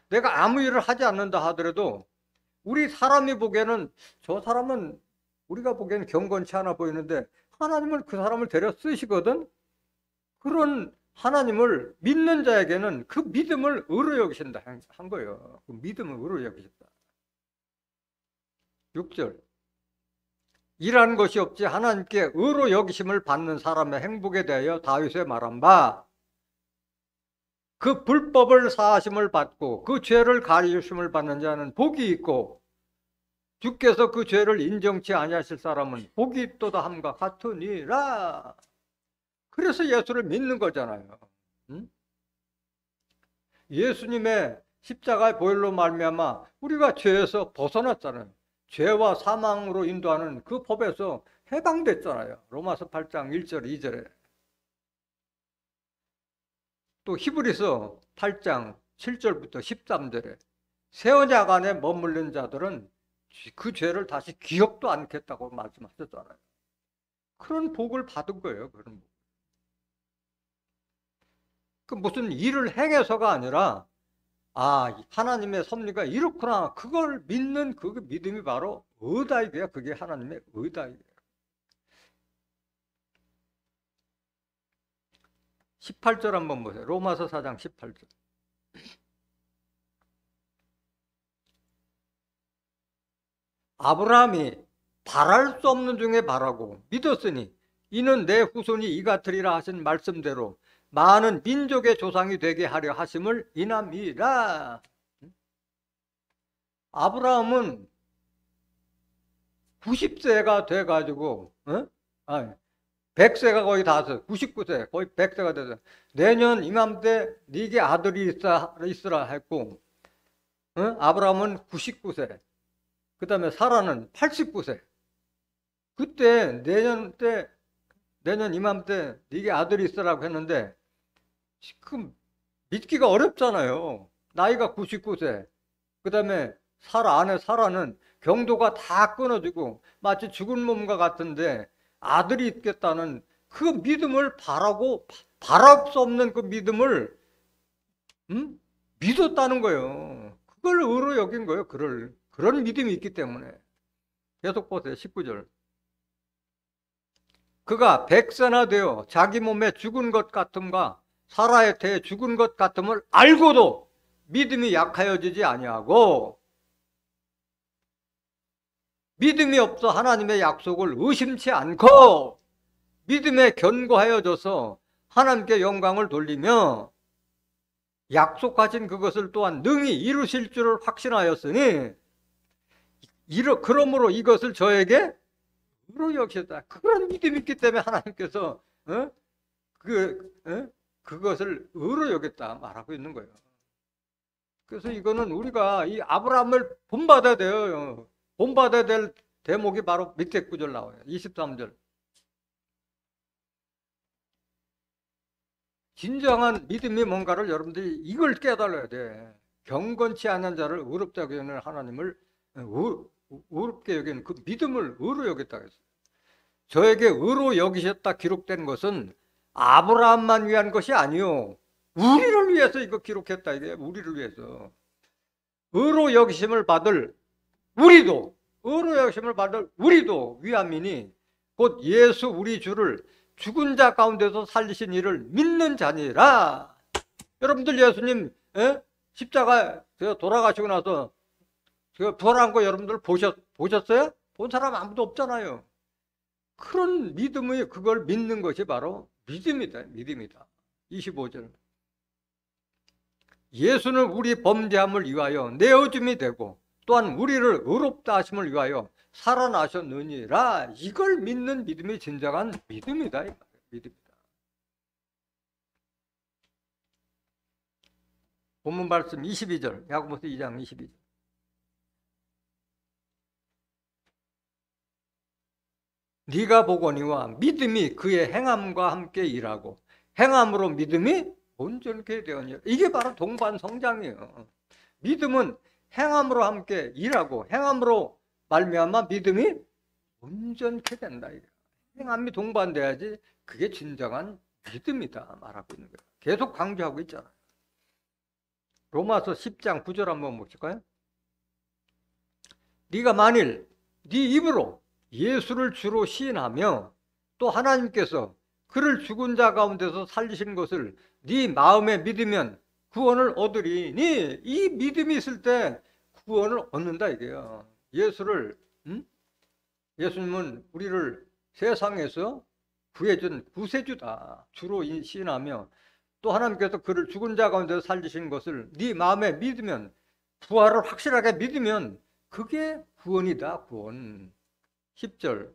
내가 아무 일을 하지 않는다 하더라도 우리 사람이 보기에는 저 사람은 우리가 보기에는 경건치 않아 보이는데 하나님은 그 사람을 데려 쓰시거든. 그런 하나님을 믿는 자에게는 그 믿음을 의로 여기신다 한 거예요. 그 믿음을 의로 여기신다. 6절. 일하는 것이 없지 하나님께 의로 여기심을 받는 사람의 행복에 대하여 다윗의 말한 바, 그 불법을 사하심을 받고 그 죄를 가리우심을 받는 자는 복이 있고 주께서 그 죄를 인정치 아니하실 사람은 복이 있도다 함과 같으니라. 그래서 예수를 믿는 거잖아요. 예수님의 십자가의 보혈로 말미암아 우리가 죄에서 벗어났잖아요. 죄와 사망으로 인도하는 그 법에서 해방됐잖아요. 로마서 8장 1절 2절에. 또 히브리서 8장 7절부터 13절에 새 언약 안에 머무른 자들은 그 죄를 다시 기억도 않겠다고 말씀하셨잖아요. 그런 복을 받은 거예요. 그런 복. 그 무슨 일을 행해서가 아니라 하나님의 섭리가 이렇구나. 그걸 믿는 그 믿음이 바로 의다이게요. 그게 하나님의 의다이게요. 18절 한번 보세요. 로마서 4장 18절. 아브라함이 바랄 수 없는 중에 바라고 믿었으니 이는 내 후손이 이같으리라 하신 말씀대로 많은 민족의 조상이 되게 하려 하심을 인함이라. 아브라함은 90세가 돼가지고 100세가 거의 다 돼서 99세 거의 100세가 돼서 내년 이맘때 네게 아들이 있으라 했고 아브라함은 99세, 그 다음에 사라는 89세. 그때 내년 이맘때 네게 아들이 있으라고 했는데 지금 믿기가 어렵잖아요. 나이가 99세. 그 다음에 아내 사라는 경도가 다 끊어지고 마치 죽은 몸과 같은데 아들이 있겠다는 그 믿음을 바랄 수 없는 그 믿음을 믿었다는 거예요. 그걸 의로 여긴 거예요. 그런 믿음이 있기 때문에. 계속 보세요. 19절. 그가 100세나 되어 자기 몸에 죽은 것 같음과 사라의 태에 죽은 것 같음을 알고도 믿음이 약하여지지 아니하고 믿음이 없어 하나님의 약속을 의심치 않고 믿음에 견고하여져서 하나님께 영광을 돌리며 약속하신 그것을 또한 능히 이루실 줄을 확신하였으니 그러므로 이것을 저에게 의로 여기셨다. 그런 믿음이 있기 때문에 하나님께서 그것을 의로 여겼다 말하고 있는 거예요. 그래서 이거는 우리가 이 아브라함을 본받아야 돼요. 본받아야 될 대목이 바로 밑에 구절 나와요. 23절. 진정한 믿음이 뭔가를 여러분들이 이걸 깨달아야 돼. 경건치 않은 자를 의롭게 여기는 하나님을 의롭게 여기는 그 믿음을 의로 여겼다 했어요. 저에게 의로 여기셨다 기록된 것은 아브라함만 위한 것이 아니요, 우리를 위해서 이거 기록했다. 이게 우리를 위해서 의로 여기심을 받을 우리도 위함이니 곧 예수 우리 주를 죽은 자 가운데서 살리신 이를 믿는 자니라. 여러분들 예수님 십자가에 돌아가시고 나서 부활한 거 여러분들 보셨어요? 본 사람 아무도 없잖아요. 그런 믿음의 그걸 믿는 것이 바로 믿음이다. 25절. 예수는 우리 범죄함을 위하여 내어줌이 되고 또한 우리를 의롭다 하심을 위하여 살아나셨느니라. 이걸 믿는 믿음이 진정한 믿음이다. 믿음이다. 본문 말씀 22절. 야고보서 2장 22절. 네가 보거니와 믿음이 그의 행함과 함께 일하고 행함으로 믿음이 온전케 되었느니라. 이게 바로 동반 성장이에요. 믿음은 행함으로 함께 일하고 행함으로 말미암아 믿음이 온전케 된다. 행함이 동반돼야지 그게 진정한 믿음이다 말하고 있는 거예요. 계속 강조하고 있잖아요. 로마서 10장 9절 한번 보실까요? 네가 만일 네 입으로 예수를 주로 시인하며 또 하나님께서 그를 죽은 자 가운데서 살리신 것을 네 마음에 믿으면 구원을 얻으리니. 이 믿음이 있을 때 구원을 얻는다 이게요. 예수님은 우리를 세상에서 구해준 구세주다 주로 시인하며 또 하나님께서 그를 죽은 자 가운데서 살리신 것을 네 마음에 믿으면, 부활을 확실하게 믿으면 그게 구원이다. 구원. 10절.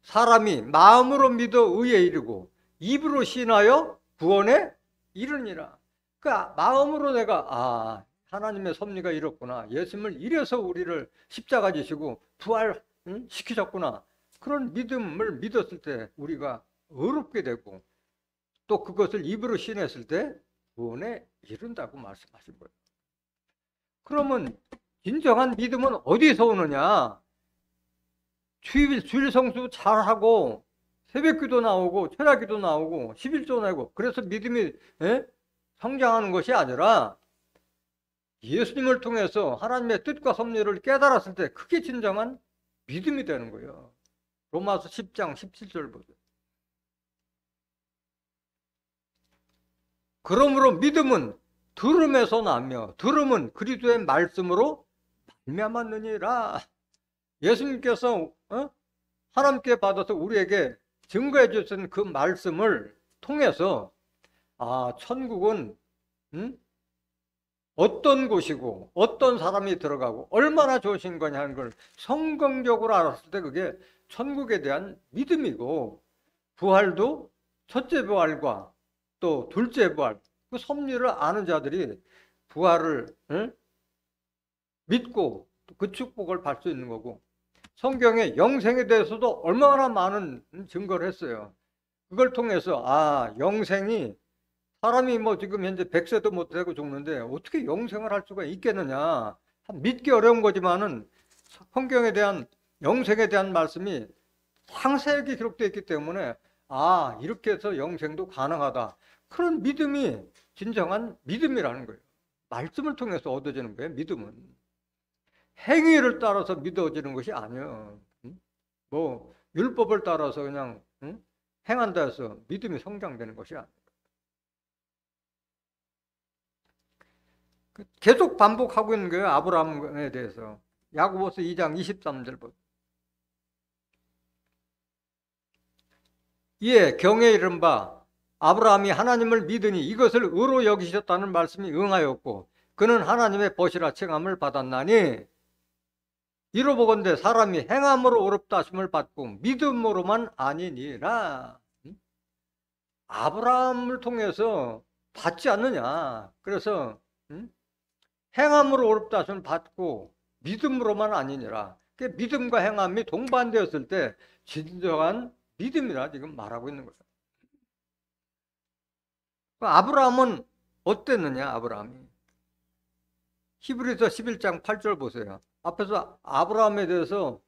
사람이 마음으로 믿어 의에 이르고 입으로 시인하여 구원에 이르니라. 그러니까 마음으로 내가 하나님의 섭리가 이렇구나, 예수님을 이래서 우리를 십자가 지시고 부활 시키셨구나, 그런 믿음을 믿었을 때 우리가 의롭게 되고 또 그것을 입으로 시인했을 때 구원에 이른다고 말씀하신 거예요. 그러면 진정한 믿음은 어디서 오느냐? 주일 성수 잘하고 새벽기도 나오고 철야기도 나오고 11조 나오고 그래서 믿음이 성장하는 것이 아니라 예수님을 통해서 하나님의 뜻과 섭리를 깨달았을 때 그게 진정한 믿음이 되는 거예요. 로마서 10장 17절 보세요. 그러므로 믿음은 들음에서 나며 들음은 그리스도의 말씀으로 말미암았느니라. 예수님께서 하나님께 받아서 우리에게 증거해 주신 그 말씀을 통해서 천국은 어떤 곳이고 어떤 사람이 들어가고 얼마나 좋으신 거냐 하는 걸 성경적으로 알았을 때 그게 천국에 대한 믿음이고, 부활도 첫째 부활과 또 둘째 부활, 그 섭리를 아는 자들이 부활을 믿고 그 축복을 받을 수 있는 거고, 성경에 영생에 대해서도 얼마나 많은 증거를 했어요. 그걸 통해서 영생이 사람이 뭐 지금 현재 100세도 못 되고 죽는데 어떻게 영생을 할 수가 있겠느냐, 믿기 어려운 거지만은 성경에 대한 영생에 대한 말씀이 상세하게 기록되어 있기 때문에 이렇게 해서 영생도 가능하다, 그런 믿음이 진정한 믿음이라는 거예요. 말씀을 통해서 얻어지는 거예요. 믿음은 행위를 따라서 믿어지는 것이 아니에요. 뭐 율법을 따라서 그냥 행한다 해서 믿음이 성장되는 것이 아니에요. 계속 반복하고 있는 거예요. 아브라함에 대해서. 야고보서 2장 23절 보세요. 이에 경에 이른 바 아브라함이 하나님을 믿으니 이것을 의로 여기셨다는 말씀이 응하였고 그는 하나님의 벗이라 칭함을 받았나니, 이로 보건대 사람이 행함으로 어렵다 하심을 받고 믿음으로만 아니니라. 아브라함을 통해서 받지 않느냐. 그래서 행함으로 어렵다 하심을 받고 믿음으로만 아니니라. 믿음과 행함이 동반되었을 때 진정한 믿음이라 지금 말하고 있는 거예요. 아브라함은 어땠느냐? 아브라함이 히브리서 11장 8절 보세요. 앞에서 아브라함에 대해서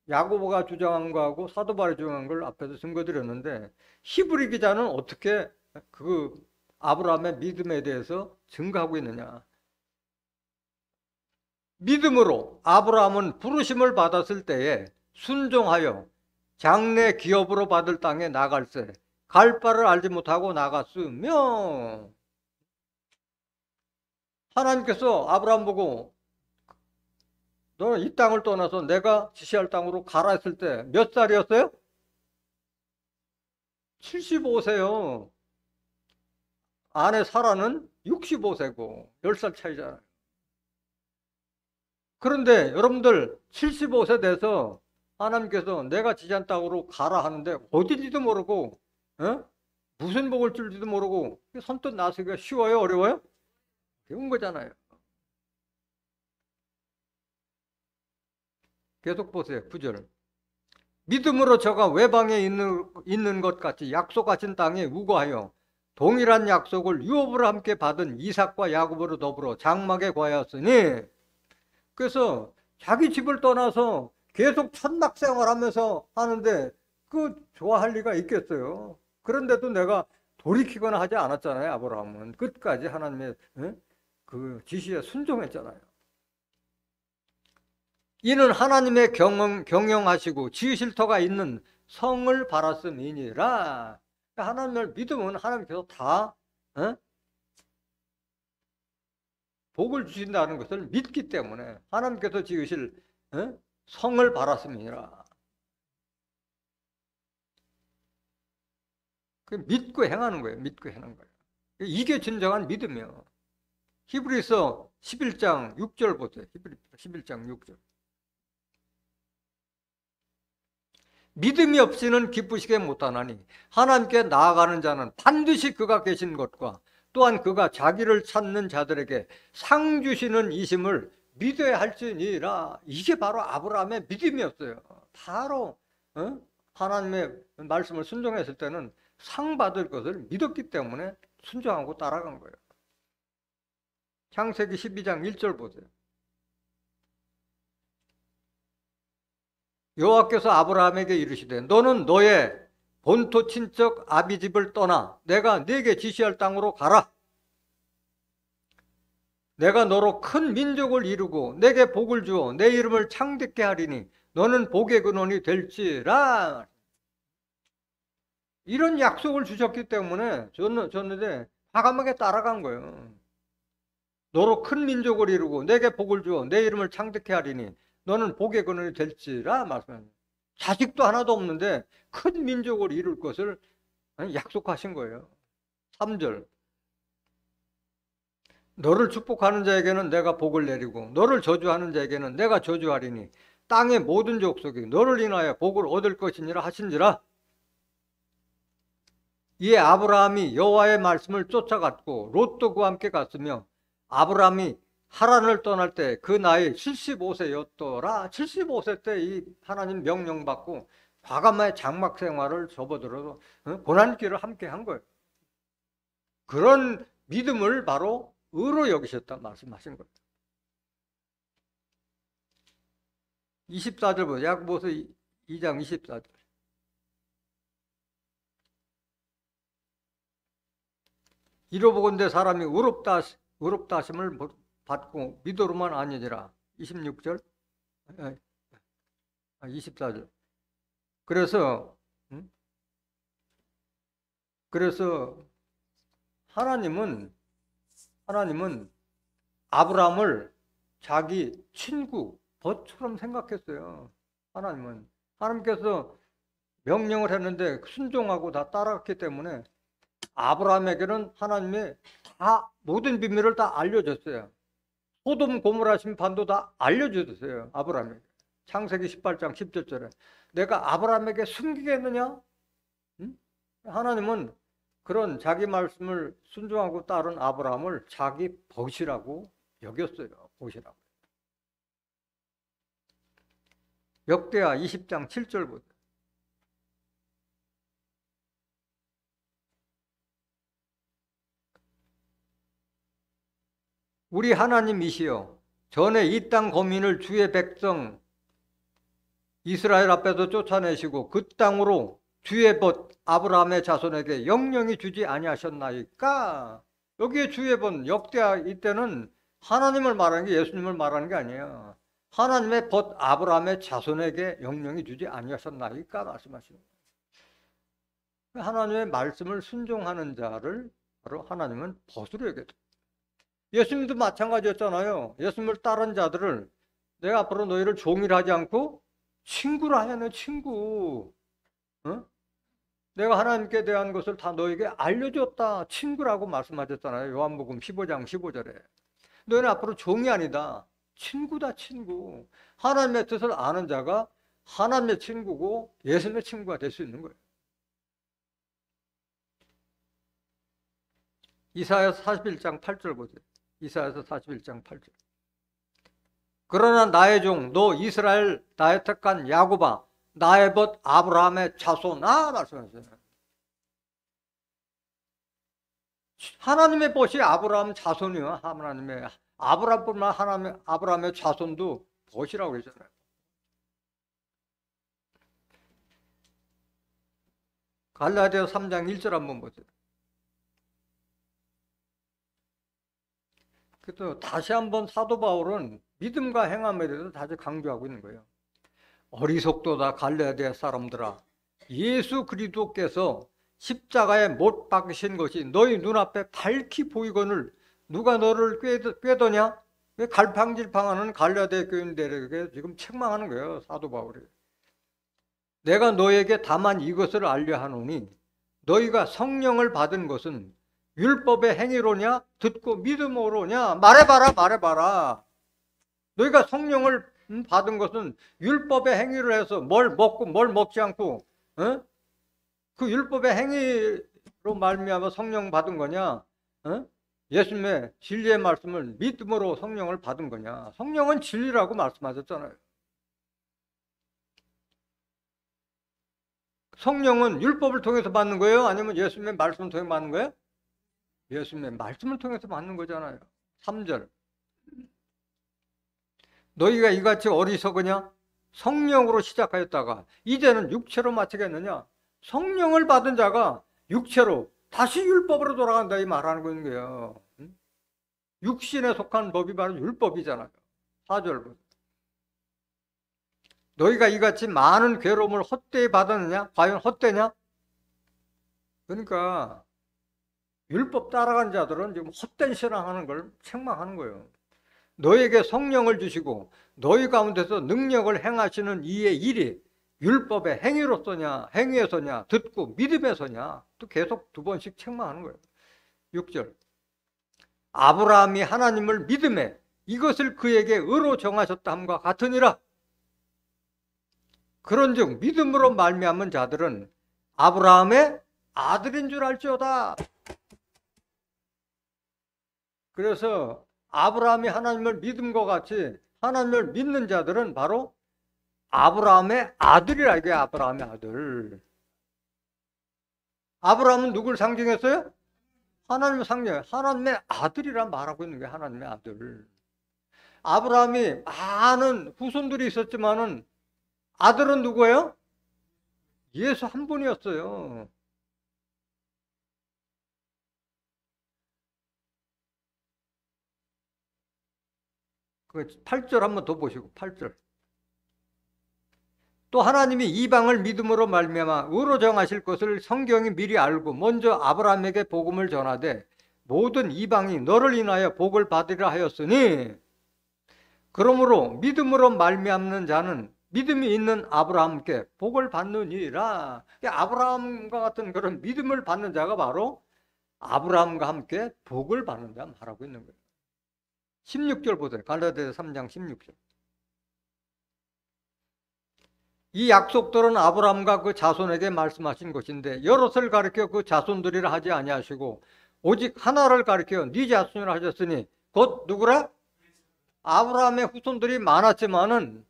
야고보가 주장한 거하고 사도 바울이 주장한 걸 앞에서 증거드렸는데, 히브리 기자는 어떻게 그 아브라함의 믿음에 대해서 증거하고 있느냐? 믿음으로 아브라함은 부르심을 받았을 때에 순종하여 장래 기업으로 받을 땅에 나갈새 갈 바를 알지 못하고 나갔으며, 하나님께서 아브라함 보고 너는 이 땅을 떠나서 내가 지시할 땅으로 가라 했을 때 몇 살이었어요? 75세요. 아내 사라는 65세고 10살 차이잖아요. 그런데 여러분들 75세 돼서 하나님께서 내가 지시한 땅으로 가라 하는데 어딘지도 모르고 무슨 복을 줄지도 모르고 선뜻 나서기가 쉬워요? 어려워요? 어려운 거잖아요. 계속 보세요. 9절. 믿음으로 저가 외방에 있는 것 같이 약속하신 땅에 우거하여 동일한 약속을 유업으로 함께 받은 이삭과 야곱으로 더불어 장막에 거하였으니, 그래서 자기 집을 떠나서 계속 천막 생활하면서 하는데 그 좋아할 리가 있겠어요? 그런데도 내가 돌이키거나 하지 않았잖아요. 아브라함은 끝까지 하나님의 그 지시에 순종했잖아요. 이는 하나님의 경영하시고 지으실 터가 있는 성을 바랐음이니라. 하나님을 믿으면 하나님께서 다 복을 주신다는 것을 믿기 때문에 하나님께서 지으실 성을 바랐음이니라. 믿고 행하는 거예요. 믿고 행하는 거예요. 이게 진정한 믿음이에요. 히브리서 11장 6절 보세요. 히브리서 11장 6절. 믿음이 없이는 기쁘시게 못하나니 하나님께 나아가는 자는 반드시 그가 계신 것과 또한 그가 자기를 찾는 자들에게 상 주시는 이심을 믿어야 할지니라. 이게 바로 아브라함의 믿음이었어요. 바로 하나님의 말씀을 순종했을 때는 상 받을 것을 믿었기 때문에 순종하고 따라간 거예요. 창세기 12장 1절 보세요. 여호와께서 아브라함에게 이르시되 너는 너의 본토 친척 아비집을 떠나 내가 네게 지시할 땅으로 가라. 내가 너로 큰 민족을 이루고 내게 복을 주어 내 이름을 창대케 하리니 너는 복의 근원이 될지라. 이런 약속을 주셨기 때문에 저는 과감하게 따라간 거예요. 너로 큰 민족을 이루고 내게 복을 주어 내 이름을 창대케 하리니 너는 복의 근원이 될지라 말씀합니다. 자식도 하나도 없는데 큰 민족을 이룰 것을 약속하신 거예요. 3절. 너를 축복하는 자에게는 내가 복을 내리고 너를 저주하는 자에게는 내가 저주하리니 땅의 모든 족속이 너를 인하여 복을 얻을 것이니라 하신지라. 이에 아브라함이 여호와의 말씀을 쫓아갔고 롯도 그와 함께 갔으며 아브라함이 하란을 떠날 때 그 나이 75세였더라. 75세 때 이 하나님 명령 받고 과감하게 장막 생활을 접어들어서 고난길을 함께 한 거예요. 그런 믿음을 바로 의로 여기셨다 말씀하신 거예요. 24절 보세요. 야고보서 2장 24절. 이로보건대 사람이 의롭다 하심을 받고 믿어로만 아니니라. 26절, 24절. 그래서 하나님은 아브라함을 자기 친구, 벗처럼 생각했어요. 하나님께서 명령을 했는데 순종하고 다 따라갔기 때문에 아브라함에게는 하나님의 다 모든 비밀을 다 알려줬어요. 소돔 고모라 심판도 다 알려줬어요. 아브라함에게. 창세기 18장 17절에 내가 아브라함에게 숨기겠느냐? 응? 하나님은 그런 자기 말씀을 순종하고 따른 아브라함을 자기 벗이라고 여겼어요. 벗이라고. 역대하 20장 7절 보세요. 우리 하나님이시여 전에 이 땅 거민을 주의 백성 이스라엘 앞에서 쫓아내시고 그 땅으로 주의 벗 아브라함의 자손에게 영영히 주지 아니하셨나이까. 여기에 주의 벗 역대하 이때는 하나님을 말하는 게 예수님을 말하는 게 아니에요. 하나님의 벗 아브라함의 자손에게 영영히 주지 아니하셨나이까 말씀하시는 거예요. 하나님의 말씀을 순종하는 자를 바로 하나님은 벗으로 여겨요. 예수님도 마찬가지였잖아요. 예수님을 따른 자들을 내가 앞으로 너희를 종이라 하지 않고 친구라 하는 친구. 어? 내가 하나님께 대한 것을 다 너에게 알려줬다. 친구라고 말씀하셨잖아요. 요한복음 15장 15절에. 너희는 앞으로 종이 아니다. 친구다, 친구. 하나님의 뜻을 아는 자가 하나님의 친구고 예수님의 친구가 될 수 있는 거예요. 이사야서 41장 8절 보세요. 이사야서 41장 8절. 그러나 나의 종 너 이스라엘 나의 택한 야곱아 나의 벗 아브라함의 자손아 말씀하셨어요. 하나님의 벗이 아브라함 자손이요. 하나님의 아브라함뿐만 하나님의 아브라함의 자손도 벗이라고 그러잖아요. 갈라디아서 3장 1절 한번 보세요. 그래서 다시 한번 사도 바울은 믿음과 행함에 대해서 다시 강조하고 있는 거예요. 어리석도다 갈라디아 사람들아 예수 그리스도께서 십자가에 못 박으신 것이 너희 눈앞에 밝히 보이거늘 누가 너를 꾀더냐? 왜 갈팡질팡하는 갈라디아 교인들에게 지금 책망하는 거예요. 사도 바울이. 내가 너에게 다만 이것을 알려 하노니 너희가 성령을 받은 것은 율법의 행위로냐 듣고 믿음으로냐 말해봐라. 너희가 성령을 받은 것은 율법의 행위를 해서 뭘 먹고 뭘 먹지 않고 그 율법의 행위로 말미암아 성령 받은 거냐? 예수님의 진리의 말씀을 믿음으로 성령을 받은 거냐? 성령은 진리라고 말씀하셨잖아요. 성령은 율법을 통해서 받는 거예요? 아니면 예수님의 말씀을 통해 받는 거예요? 예수님의 말씀을 통해서 받는 거잖아요. 3절. 너희가 이같이 어리석으냐? 성령으로 시작하였다가 이제는 육체로 마치겠느냐? 성령을 받은 자가 육체로 다시 율법으로 돌아간다 이 말하는 거 있는 거예요. 육신에 속한 법이 바로 율법이잖아요. 4절 보세요. 너희가 이같이 많은 괴로움을 헛되이 받았느냐? 과연 헛되냐? 그러니까 율법 따라가는 자들은 지금 헛된 신앙하는 걸 책망하는 거예요. 너에게 성령을 주시고 너희 가운데서 능력을 행하시는 이의 일이 율법의 행위로서냐 행위에서냐 듣고 믿음에서냐 또 계속 두 번씩 책망하는 거예요. 6절. 아브라함이 하나님을 믿음에 이것을 그에게 의로 정하셨다 함과 같으니라. 그런즉 믿음으로 말미암은 자들은 아브라함의 아들인 줄 알지어다. 그래서 아브라함이 하나님을 믿음과 같이 하나님을 믿는 자들은 바로 아브라함의 아들이라. 이게 아브라함의 아들. 아브라함은 누굴 상징했어요? 하나님을 상징해요. 하나님의 아들이라 말하고 있는 게 하나님의 아들. 아브라함이 많은 후손들이 있었지만은 아들은 누구예요? 예수 한 분이었어요. 그 8절 한번 더 보시고 8절. 또 하나님이 이방을 믿음으로 말미암아 의로 정하실 것을 성경이 미리 알고 먼저 아브라함에게 복음을 전하되 모든 이방이 너를 인하여 복을 받으리라 하였으니 그러므로 믿음으로 말미암는 자는 믿음이 있는 아브라함께 복을 받느니라. 아브라함과 같은 그런 믿음을 받는 자가 바로 아브라함과 함께 복을 받는 자 말하고 있는 거예요. 16절 보세요. 갈라디아서 3장 16절. 이 약속들은 아브라함과 그 자손에게 말씀하신 것인데 여럿을 가리켜 그 자손들이라 하지 아니하시고 오직 하나를 가리켜 네 자손이라 하셨으니 곧 누구라? 아브라함의 후손들이 많았지만은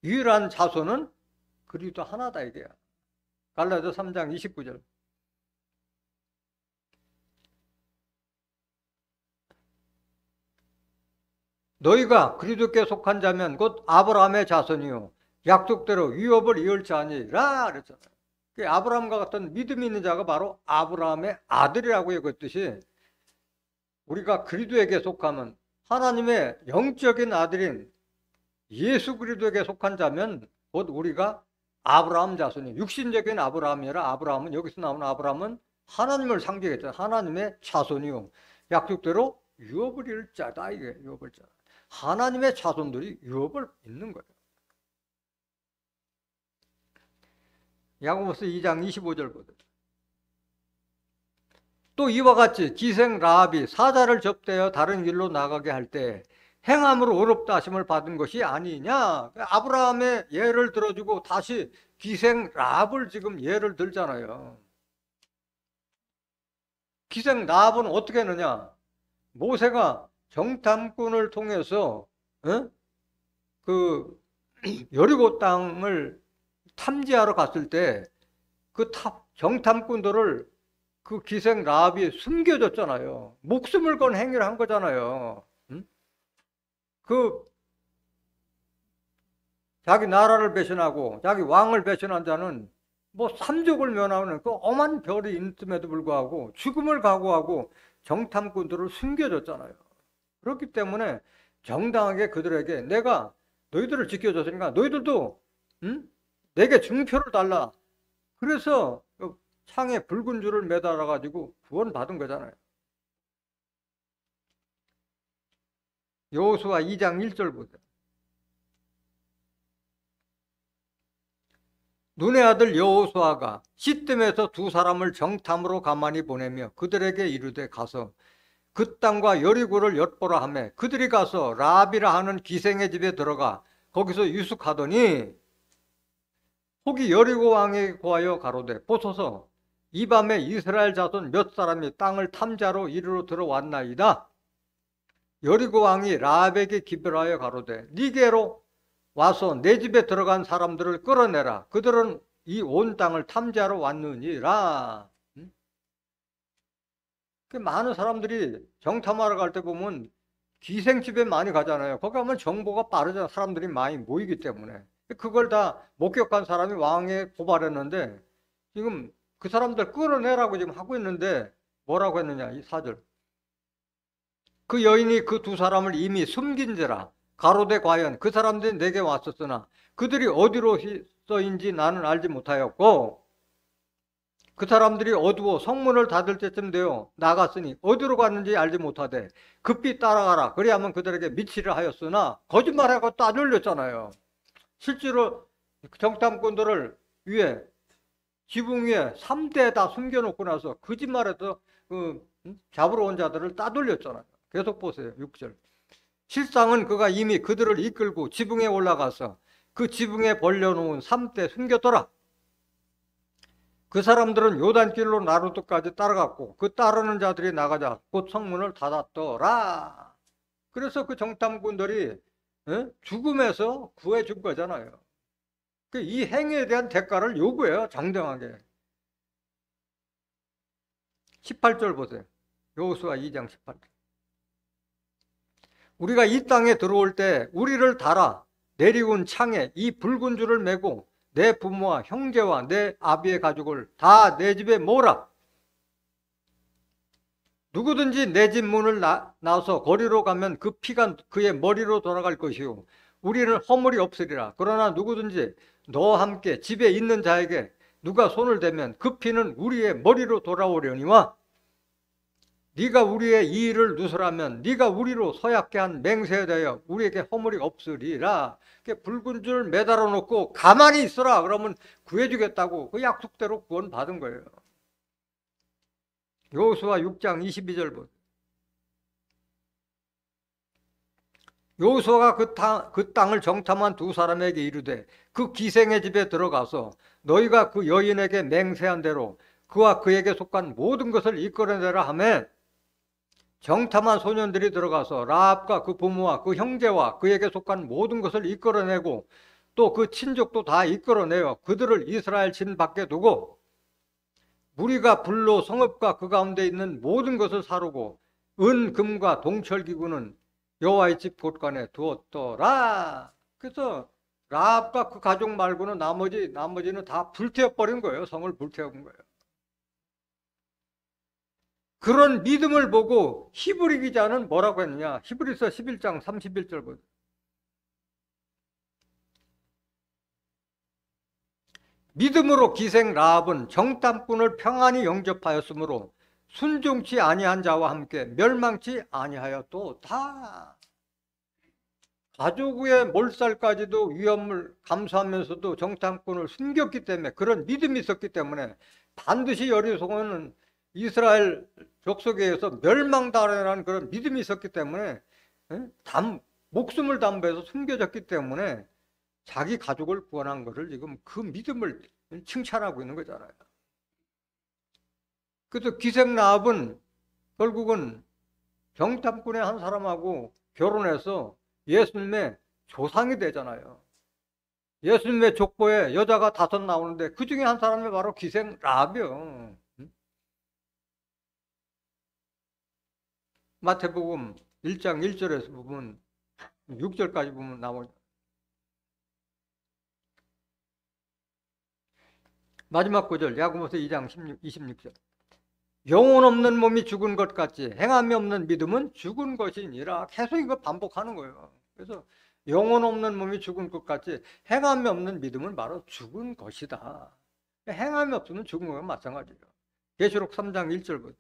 유일한 자손은 그리스도 하나다 이게야. 갈라디아서 3장 29절. 너희가 그리스도께 속한 자면 곧 아브라함의 자손이요 약속대로 유업을 이을 자니라 그랬잖아요. 아브라함과 같은 믿음이 있는 자가 바로 아브라함의 아들이라고 얘기했듯이 우리가 그리스도에게 속하면 하나님의 영적인 아들인 예수 그리스도에게 속한 자면 곧 우리가 아브라함 자손이 육신적인 아브라함이라. 아브라함은 여기서 나오는 아브라함은 하나님을 상징했잖아요. 하나님의 자손이요 약속대로 유업을 이을 자다. 이게 유업을 자. 하나님의 자손들이 유업을 잇는 거예요. 야고보서 2장 25절 보세요. 또 이와 같이 기생 라합이 사자를 접대어 다른 길로 나가게 할 때 행함으로 어렵다 하심을 받은 것이 아니냐. 아브라함의 예를 들어주고 다시 기생 라합을 지금 예를 들잖아요. 기생 라합은 어떻게 했느냐. 모세가 정탐꾼을 통해서 그 여리고 땅을 탐지하러 갔을 때 그 정탐꾼들을 그 기생 라합이 숨겨줬잖아요. 목숨을 건 행위를 한 거잖아요. 그 자기 나라를 배신하고 자기 왕을 배신한 자는 뭐 삼족을 면하는 그 엄한 별이 있음에도 불구하고 죽음을 각오하고 정탐꾼들을 숨겨줬잖아요. 그렇기 때문에 정당하게 그들에게 내가 너희들을 지켜줬으니까 너희들도 내게 증표를 달라. 그래서 창에 붉은 줄을 매달아 가지고 구원받은 거잖아요. 여호수아 2장 1절 보세요. 눈의 아들 여호수아가 시뜸에서 두 사람을 정탐으로 가만히 보내며 그들에게 이르되 가서 그 땅과 여리고를 엿보라 하며 그들이 가서 라합이라 하는 기생의 집에 들어가 거기서 유숙하더니 혹이 여리고 왕에게 고하여 가로되 보소서 이 밤에 이스라엘 자손 몇 사람이 땅을 탐자로 이리로 들어왔나이다. 여리고 왕이 라합에게 기별하여 가로되 니게로 와서 내 집에 들어간 사람들을 끌어내라. 그들은 이 온 땅을 탐지하러 왔느니라. 많은 사람들이 정탐하러 갈 때 보면 기생집에 많이 가잖아요. 거기 가면 정보가 빠르잖아. 사람들이 많이 모이기 때문에. 그걸 다 목격한 사람이 왕에 고발했는데 지금 그 사람들 끌어내라고 지금 하고 있는데 뭐라고 했느냐. 이 4절. 그 여인이 그 두 사람을 이미 숨긴지라. 가로되 과연 그 사람들이 내게 왔었으나 그들이 어디로서인지 나는 알지 못하였고 그 사람들이 어두워 성문을 닫을 때쯤 되어 나갔으니 어디로 갔는지 알지 못하되 급히 따라가라. 그래야만 그들에게 미치려 하였으나 거짓말하고 따돌렸잖아요. 실제로 정탐꾼들을 위에 지붕 위에 3대 다 숨겨놓고 나서 거짓말해서 잡으러 온 자들을 따돌렸잖아요. 계속 보세요. 6절. 실상은 그가 이미 그들을 이끌고 지붕에 올라가서 그 지붕에 벌려놓은 3대 숨겼더라. 그 사람들은 요단길로 나루토까지 따라갔고 그 따르는 자들이 나가자 곧 성문을 닫았더라. 그래서 그 정탐꾼들이 죽음에서 구해준 거잖아요. 이 행위에 대한 대가를 요구해요. 정당하게. 18절 보세요. 여호수아 2장 18절. 우리가 이 땅에 들어올 때 우리를 달아 내리운 창에 이 붉은 줄을 메고 내 부모와 형제와 내 아비의 가족을 다 내 집에 모으라. 누구든지 내 집 문을 나서 거리로 가면 그 피가 그의 머리로 돌아갈 것이요 우리는 허물이 없으리라. 그러나 누구든지 너와 함께 집에 있는 자에게 누가 손을 대면 그 피는 우리의 머리로 돌아오려니와 네가 우리의 이 일을 누설하면 네가 우리로 서약게 한 맹세에 대하여 우리에게 허물이 없으리라. 붉은 줄 매달아 놓고 가만히 있어라. 그러면 구해주겠다고 그 약속대로 구원받은 거예요. 여호수아 6장 22절 보세요. 여호수아가 그 땅을 정탐한 두 사람에게 이르되 그 기생의 집에 들어가서 너희가 그 여인에게 맹세한 대로 그와 그에게 속한 모든 것을 이끌어내라 하매 정탐한 소년들이 들어가서 라합과 그 부모와 그 형제와 그에게 속한 모든 것을 이끌어내고 또 그 친족도 다 이끌어내어 그들을 이스라엘 진 밖에 두고 무리가 불로 성읍과 그 가운데 있는 모든 것을 사르고 은, 금과 동철기구는 여호와의 집 곳간에 두었더라. 그래서 라합과 그 가족 말고는 나머지는 다 불태워버린 거예요. 성을 불태운 거예요. 그런 믿음을 보고 히브리 기자는 뭐라고 했느냐. 히브리서 11장 31절 보세요. 믿음으로 기생 라합은 정탐꾼을 평안히 영접하였으므로 순종치 아니한 자와 함께 멸망치 아니하였도다. 가족의 몰살까지도 위험을 감수하면서도 정탐꾼을 숨겼기 때문에 그런 믿음이 있었기 때문에 반드시 여리고는 이스라엘 족속에 의해서 멸망당하라는 그런 믿음이 있었기 때문에 목숨을 담보해서 숨겨졌기 때문에 자기 가족을 구원한 것을 지금 그 믿음을 칭찬하고 있는 거잖아요. 그래서 기생 라합은 결국은 정탐꾼의 한 사람하고 결혼해서 예수님의 조상이 되잖아요. 예수님의 족보에 여자가 5 나오는데 그 중에 한 사람이 바로 기생 라합이요. 마태복음 1장 1절에서 보면 6절까지 보면 나오죠. 마지막 구절 야고보서 2장 26절. 영혼 없는 몸이 죽은 것 같이 행함이 없는 믿음은 죽은 것이니라. 계속 이거 반복하는 거예요. 그래서 영혼 없는 몸이 죽은 것 같이 행함이 없는 믿음은 바로 죽은 것이다. 행함이 없으면 죽은 거와 마찬가지예요. 계시록 3장 1절부터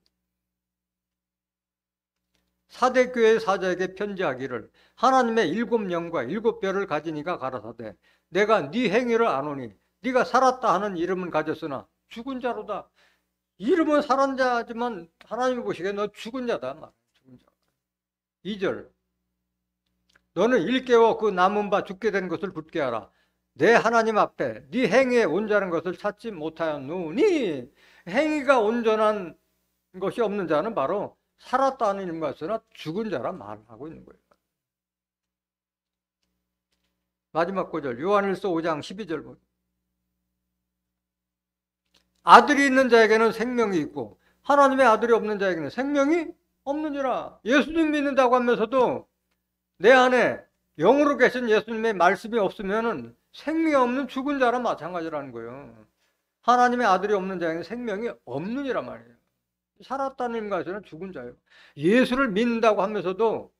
사대교회 사자에게 편지하기를 하나님의 7영과 7뼈를 가진 이가 가라사대 내가 네 행위를 아노니 네가 살았다 하는 이름은 가졌으나 죽은 자로다. 이름은 살은 자지만 하나님이 보시기에 너 죽은 자다. 죽은 자. 2절 너는 일깨워 그 남은 바 죽게 된 것을 붙게 하라. 내 하나님 앞에 네 행위에 온전한 것을 찾지 못하였노니. 행위가 온전한 것이 없는 자는 바로 살았다는 이름과 쓰나 죽은 자라 말하고 있는 거예요. 마지막 구절 요한일서 5장 12절. 아들이 있는 자에게는 생명이 있고 하나님의 아들이 없는 자에게는 생명이 없느니라. 예수님 믿는다고 하면서도 내 안에 영으로 계신 예수님의 말씀이 없으면 생명이 없는 죽은 자랑 마찬가지라는 거예요. 하나님의 아들이 없는 자에게는 생명이 없느니라 말이에요. 살았다는 것은 죽은 자예요. 예수를 믿는다고 하면서도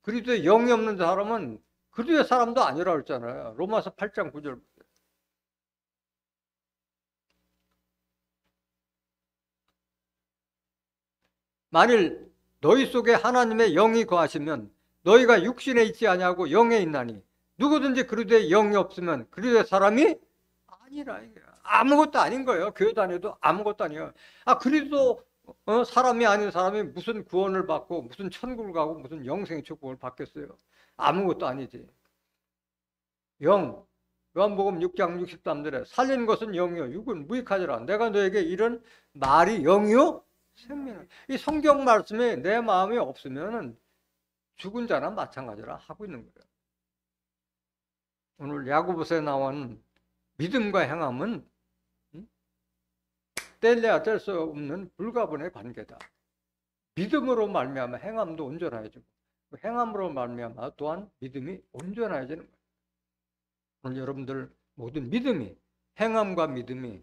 그리스도의 영이 없는 사람은 그리스도의 사람도 아니라고 했잖아요. 로마서 8장 9절. 만일 너희 속에 하나님의 영이 거하시면 너희가 육신에 있지 아니하고 영에 있나니 누구든지 그리스도의 영이 없으면 그리스도의 사람이 아니라. 아무것도 아닌 거예요. 교회 다녀도 아무것도 아니에요. 그리스도 사람이 아닌 사람이 무슨 구원을 받고 무슨 천국을 가고 무슨 영생의 축복을 받겠어요. 아무것도 아니지. 영, 요한복음 6장 63절에 살리는 것은 영이요 육은 무익하지라. 내가 너에게 이런 말이 영이요 생명. 이 성경 말씀에 내 마음이 없으면 죽은 자나 마찬가지라 하고 있는 거예요. 오늘 야고보서에 나온 믿음과 행함은 뗄래야 뗄 수 없는 불가분의 관계다. 믿음으로 말미암아 행함도 온전해지고 행함으로 말미암아 또한 믿음이 온전해지는 거예요. 오늘 여러분들 모든 믿음이 행함과 믿음이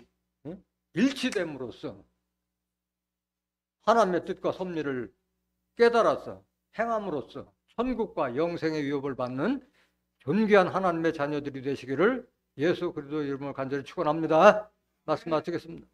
일치됨으로써 하나님의 뜻과 섭리를 깨달아서 행함으로써 천국과 영생의 위협을 받는 존귀한 하나님의 자녀들이 되시기를 예수 그리스도 이름으로 간절히 축원합니다. 말씀 마치겠습니다.